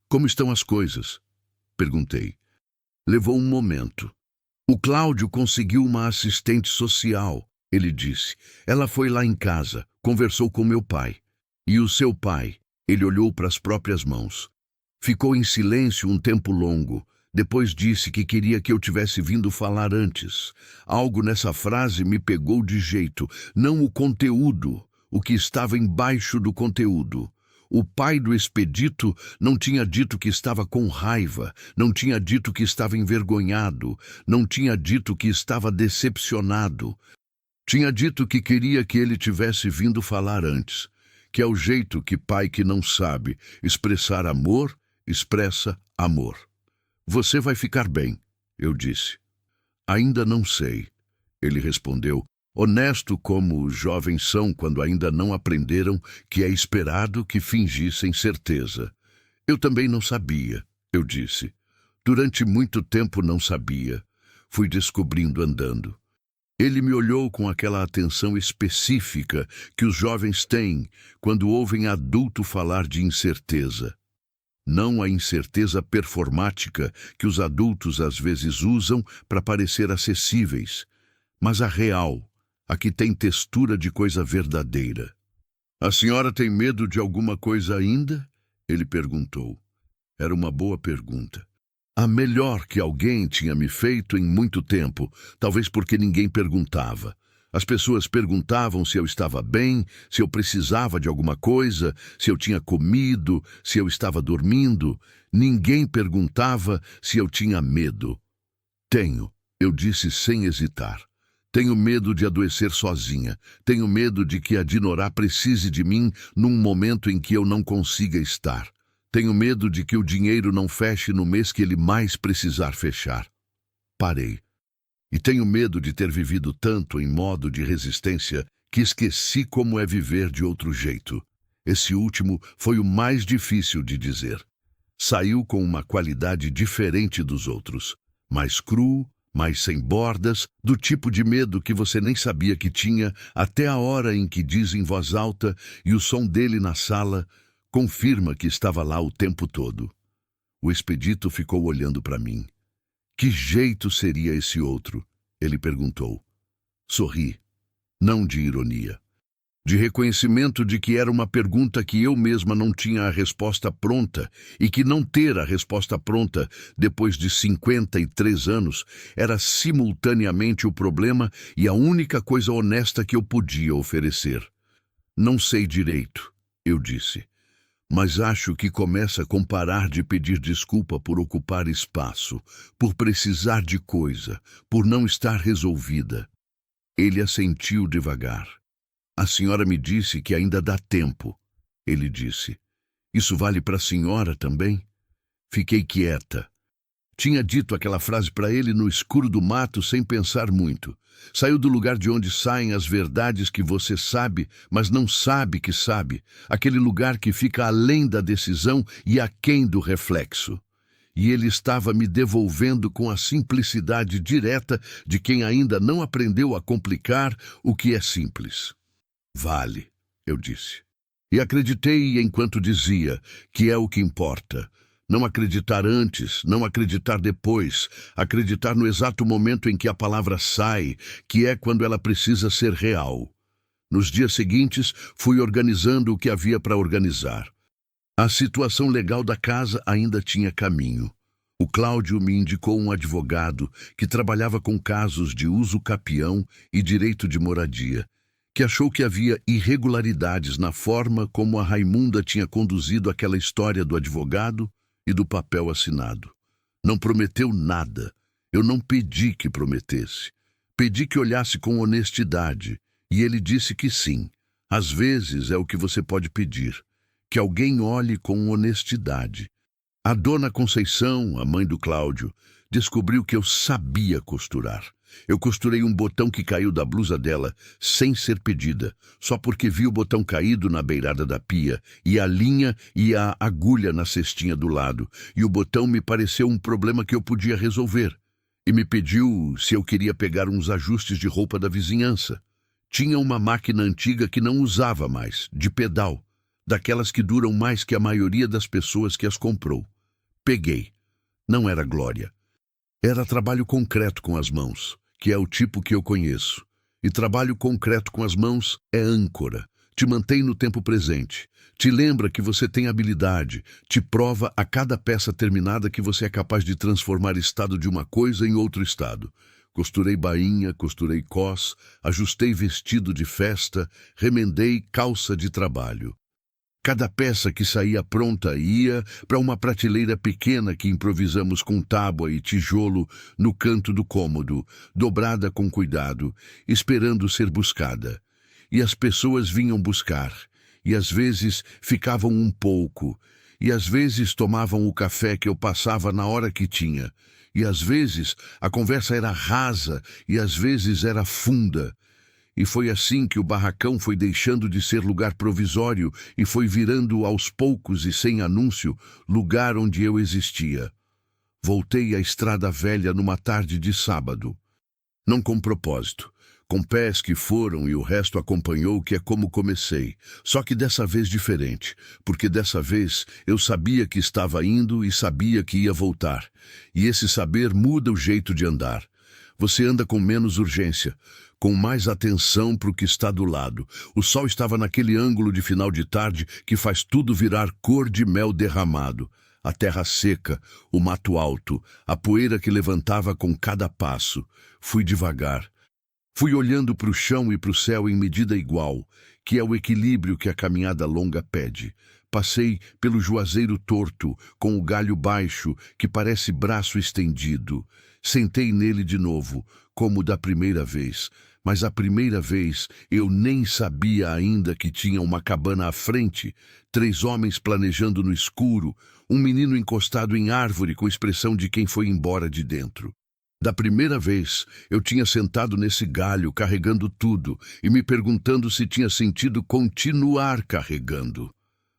Como estão as coisas? Perguntei. Levou um momento. O Cláudio conseguiu uma assistente social, ele disse. Ela foi lá em casa, conversou com meu pai. E o seu pai? Ele olhou para as próprias mãos. Ficou em silêncio um tempo longo. Depois disse que queria que eu tivesse vindo falar antes. Algo nessa frase me pegou de jeito, não o conteúdo, o que estava embaixo do conteúdo. O pai do expedito não tinha dito que estava com raiva, não tinha dito que estava envergonhado, não tinha dito que estava decepcionado. Tinha dito que queria que ele tivesse vindo falar antes, que é o jeito que pai que não sabe expressar amor, expressa amor. Você vai ficar bem, eu disse. Ainda não sei, ele respondeu, honesto como os jovens são quando ainda não aprenderam que é esperado que fingissem certeza. Eu também não sabia, eu disse. Durante muito tempo não sabia. Fui descobrindo andando. Ele me olhou com aquela atenção específica que os jovens têm quando ouvem adulto falar de incerteza. Não a incerteza performática que os adultos às vezes usam para parecer acessíveis, mas a real, a que tem textura de coisa verdadeira. A senhora tem medo de alguma coisa ainda? Ele perguntou. Era uma boa pergunta. A melhor que alguém tinha me feito em muito tempo, talvez porque ninguém perguntava. As pessoas perguntavam se eu estava bem, se eu precisava de alguma coisa, se eu tinha comido, se eu estava dormindo. Ninguém perguntava se eu tinha medo. Tenho, eu disse sem hesitar. Tenho medo de adoecer sozinha. Tenho medo de que a Dinorá precise de mim num momento em que eu não consiga estar. Tenho medo de que o dinheiro não feche no mês que ele mais precisar fechar. Parei. E tenho medo de ter vivido tanto em modo de resistência que esqueci como é viver de outro jeito. Esse último foi o mais difícil de dizer. Saiu com uma qualidade diferente dos outros. Mais cru, mais sem bordas, do tipo de medo que você nem sabia que tinha até a hora em que diz em voz alta e o som dele na sala confirma que estava lá o tempo todo. O expedito ficou olhando para mim. Que jeito seria esse outro? Ele perguntou. Sorri, não de ironia. De reconhecimento de que era uma pergunta que eu mesma não tinha a resposta pronta e que não ter a resposta pronta depois de 53 anos era simultaneamente o problema e a única coisa honesta que eu podia oferecer. Não sei direito, eu disse. Mas acho que começa com parar de pedir desculpa por ocupar espaço, por precisar de coisa, por não estar resolvida. Ele assentiu devagar. A senhora me disse que ainda dá tempo, ele disse. Isso vale para a senhora também? Fiquei quieta. Tinha dito aquela frase para ele no escuro do mato sem pensar muito. Saiu do lugar de onde saem as verdades que você sabe, mas não sabe que sabe. Aquele lugar que fica além da decisão e aquém do reflexo. E ele estava me devolvendo com a simplicidade direta de quem ainda não aprendeu a complicar o que é simples. Vale, eu disse. E acreditei enquanto dizia que é o que importa. Não acreditar antes, não acreditar depois, acreditar no exato momento em que a palavra sai, que é quando ela precisa ser real. Nos dias seguintes, fui organizando o que havia para organizar. A situação legal da casa ainda tinha caminho. O Cláudio me indicou um advogado que trabalhava com casos de uso capião e direito de moradia, que achou que havia irregularidades na forma como a Raimunda tinha conduzido aquela história do advogado e do papel assinado. Não prometeu nada. Eu não pedi que prometesse. Pedi que olhasse com honestidade, e ele disse que sim. Às vezes é o que você pode pedir, que alguém olhe com honestidade. A dona Conceição, a mãe do Cláudio, descobriu que eu sabia costurar. Eu costurei um botão que caiu da blusa dela, sem ser pedida, só porque vi o botão caído na beirada da pia, e a linha e a agulha na cestinha do lado, e o botão me pareceu um problema que eu podia resolver. E me pediu se eu queria pegar uns ajustes de roupa da vizinhança. Tinha uma máquina antiga que não usava mais, de pedal, daquelas que duram mais que a maioria das pessoas que as comprou. Peguei. Não era glória. Era trabalho concreto com as mãos, que é o tipo que eu conheço. E trabalho concreto com as mãos é âncora. Te mantém no tempo presente. Te lembra que você tem habilidade. Te prova a cada peça terminada que você é capaz de transformar estado de uma coisa em outro estado. Costurei bainha, costurei cós, ajustei vestido de festa, remendei calça de trabalho. Cada peça que saía pronta ia para uma prateleira pequena que improvisamos com tábua e tijolo no canto do cômodo, dobrada com cuidado, esperando ser buscada. E as pessoas vinham buscar, e às vezes ficavam um pouco, e às vezes tomavam o café que eu passava na hora que tinha, e às vezes a conversa era rasa e às vezes era funda. E foi assim que o barracão foi deixando de ser lugar provisório e foi virando aos poucos e sem anúncio lugar onde eu existia. Voltei à Estrada Velha numa tarde de sábado. Não com propósito, com pés que foram e o resto acompanhou, que é como comecei. Só que dessa vez diferente, porque dessa vez eu sabia que estava indo e sabia que ia voltar. E esse saber muda o jeito de andar. Você anda com menos urgência, com mais atenção para o que está do lado. O sol estava naquele ângulo de final de tarde que faz tudo virar cor de mel derramado. A terra seca, o mato alto, a poeira que levantava com cada passo. Fui devagar. Fui olhando para o chão e para o céu em medida igual, que é o equilíbrio que a caminhada longa pede. Passei pelo juazeiro torto, com o galho baixo, que parece braço estendido. Sentei nele de novo, como da primeira vez. Mas a primeira vez eu nem sabia ainda que tinha uma cabana à frente, 3 homens planejando no escuro, um menino encostado em árvore com expressão de quem foi embora de dentro. Da primeira vez, eu tinha sentado nesse galho carregando tudo e me perguntando se tinha sentido continuar carregando.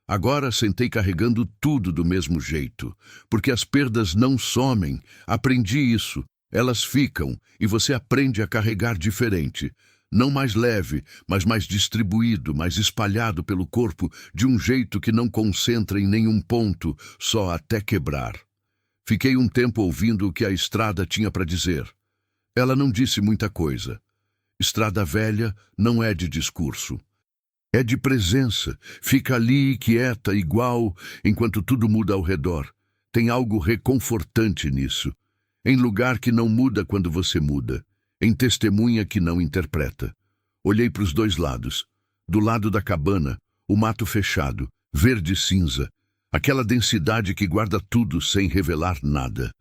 Agora sentei carregando tudo do mesmo jeito, porque as perdas não somem. Aprendi isso. Elas ficam e você aprende a carregar diferente. Não mais leve, mas mais distribuído, mais espalhado pelo corpo, de um jeito que não concentra em nenhum ponto, só até quebrar. Fiquei um tempo ouvindo o que a estrada tinha para dizer. Ela não disse muita coisa. Estrada Velha não é de discurso. É de presença. Fica ali, quieta, igual, enquanto tudo muda ao redor. Tem algo reconfortante nisso. Em lugar que não muda quando você muda. Em testemunha que não interpreta. Olhei para os 2 lados. Do lado da cabana, o mato fechado, verde cinza. Aquela densidade que guarda tudo sem revelar nada.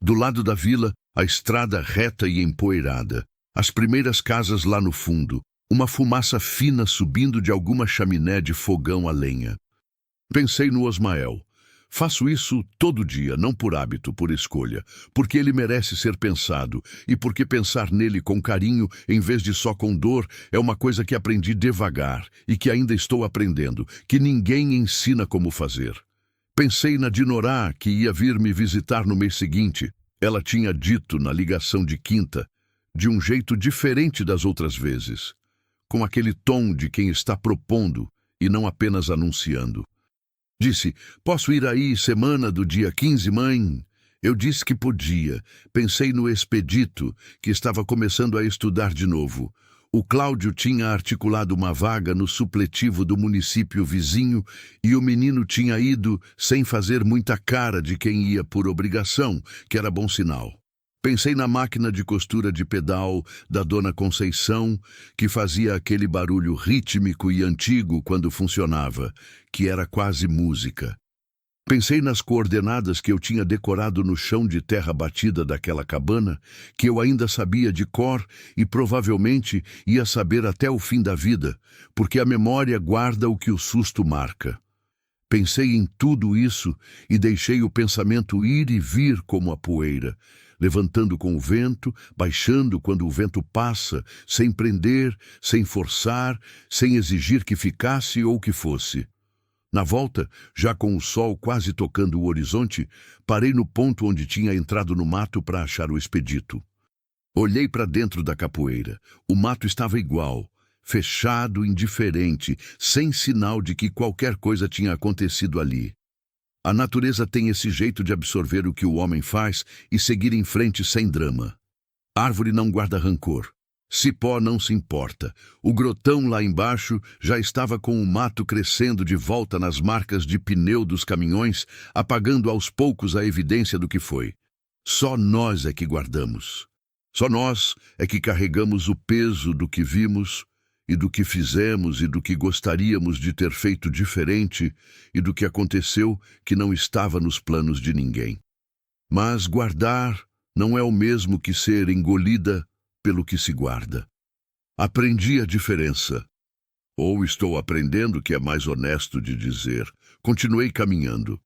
Do lado da vila, a estrada reta e empoeirada. As primeiras casas lá no fundo. Uma fumaça fina subindo de alguma chaminé de fogão a lenha. Pensei no Osmael. Faço isso todo dia, não por hábito, por escolha, porque ele merece ser pensado, e porque pensar nele com carinho, em vez de só com dor, é uma coisa que aprendi devagar, e que ainda estou aprendendo, que ninguém ensina como fazer. Pensei na Dinorá, que ia vir me visitar no mês seguinte. Ela tinha dito na ligação de quinta, de um jeito diferente das outras vezes, com aquele tom de quem está propondo e não apenas anunciando. Disse, posso ir aí semana do dia 15, mãe? Eu disse que podia. Pensei no Expedito, que estava começando a estudar de novo. O Cláudio tinha articulado uma vaga no supletivo do município vizinho e o menino tinha ido sem fazer muita cara de quem ia por obrigação, que era bom sinal. Pensei na máquina de costura de pedal da Dona Conceição, que fazia aquele barulho rítmico e antigo quando funcionava, que era quase música. Pensei nas coordenadas que eu tinha decorado no chão de terra batida daquela cabana, que eu ainda sabia de cor e provavelmente ia saber até o fim da vida, porque a memória guarda o que o susto marca. Pensei em tudo isso e deixei o pensamento ir e vir como a poeira, levantando com o vento, baixando quando o vento passa, sem prender, sem forçar, sem exigir que ficasse ou que fosse. Na volta, já com o sol quase tocando o horizonte, parei no ponto onde tinha entrado no mato para achar o Expedito. Olhei para dentro da capoeira. O mato estava igual, fechado, indiferente, sem sinal de que qualquer coisa tinha acontecido ali. A natureza tem esse jeito de absorver o que o homem faz e seguir em frente sem drama. Árvore não guarda rancor. Cipó não se importa. O grotão lá embaixo já estava com o mato crescendo de volta nas marcas de pneu dos caminhões, apagando aos poucos a evidência do que foi. Só nós é que guardamos. Só nós é que carregamos o peso do que vimos e do que fizemos e do que gostaríamos de ter feito diferente e do que aconteceu que não estava nos planos de ninguém. Mas guardar não é o mesmo que ser engolida pelo que se guarda. Aprendi a diferença. Ou estou aprendendo, que é mais honesto de dizer. Continuei caminhando.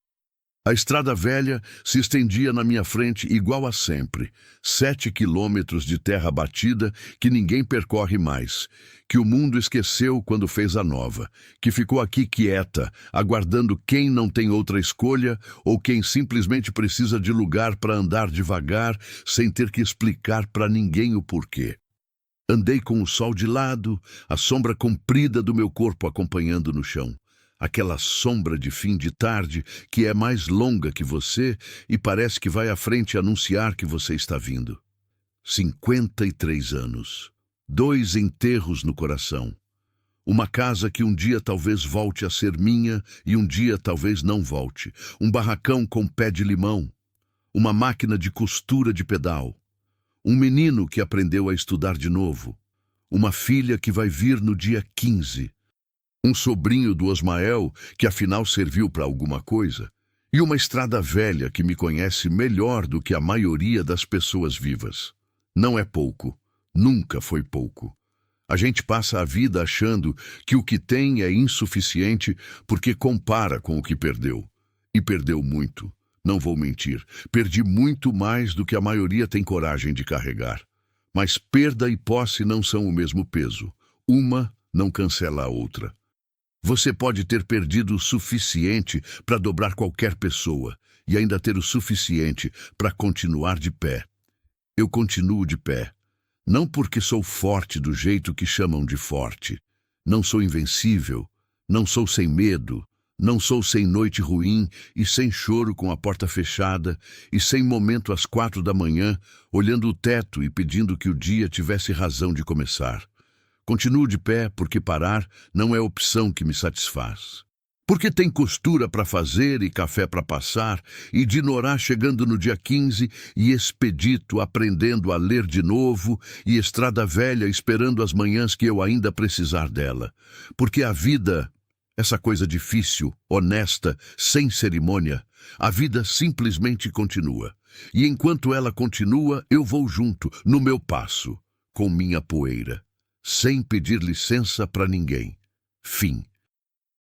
A estrada velha se estendia na minha frente igual a sempre. 7 quilômetros de terra batida que ninguém percorre mais, que o mundo esqueceu quando fez a nova, que ficou aqui quieta, aguardando quem não tem outra escolha ou quem simplesmente precisa de lugar para andar devagar, sem ter que explicar para ninguém o porquê. Andei com o sol de lado, a sombra comprida do meu corpo acompanhando no chão. Aquela sombra de fim de tarde que é mais longa que você e parece que vai à frente anunciar que você está vindo. 53 anos. 2 enterros no coração. Uma casa que um dia talvez volte a ser minha e um dia talvez não volte. Um barracão com pé de limão. Uma máquina de costura de pedal. Um menino que aprendeu a estudar de novo. Uma filha que vai vir no dia 15. Um sobrinho do Osmael, que afinal serviu para alguma coisa, e uma estrada velha que me conhece melhor do que a maioria das pessoas vivas. Não é pouco, nunca foi pouco. A gente passa a vida achando que o que tem é insuficiente porque compara com o que perdeu. E perdeu muito, não vou mentir, perdi muito mais do que a maioria tem coragem de carregar. Mas perda e posse não são o mesmo peso. Uma não cancela a outra. Você pode ter perdido o suficiente para dobrar qualquer pessoa e ainda ter o suficiente para continuar de pé. Eu continuo de pé, não porque sou forte do jeito que chamam de forte. Não sou invencível, não sou sem medo, não sou sem noite ruim e sem choro com a porta fechada e sem momento às 4 da manhã, olhando o teto e pedindo que o dia tivesse razão de começar. Continuo de pé porque parar não é opção que me satisfaz. Porque tem costura para fazer e café para passar, e Dinorá chegando no dia 15, e Expedito aprendendo a ler de novo, e Estrada Velha esperando as manhãs que eu ainda precisar dela. Porque a vida, essa coisa difícil, honesta, sem cerimônia, a vida simplesmente continua. E enquanto ela continua, eu vou junto, no meu passo, com minha poeira. Sem pedir licença para ninguém. Fim.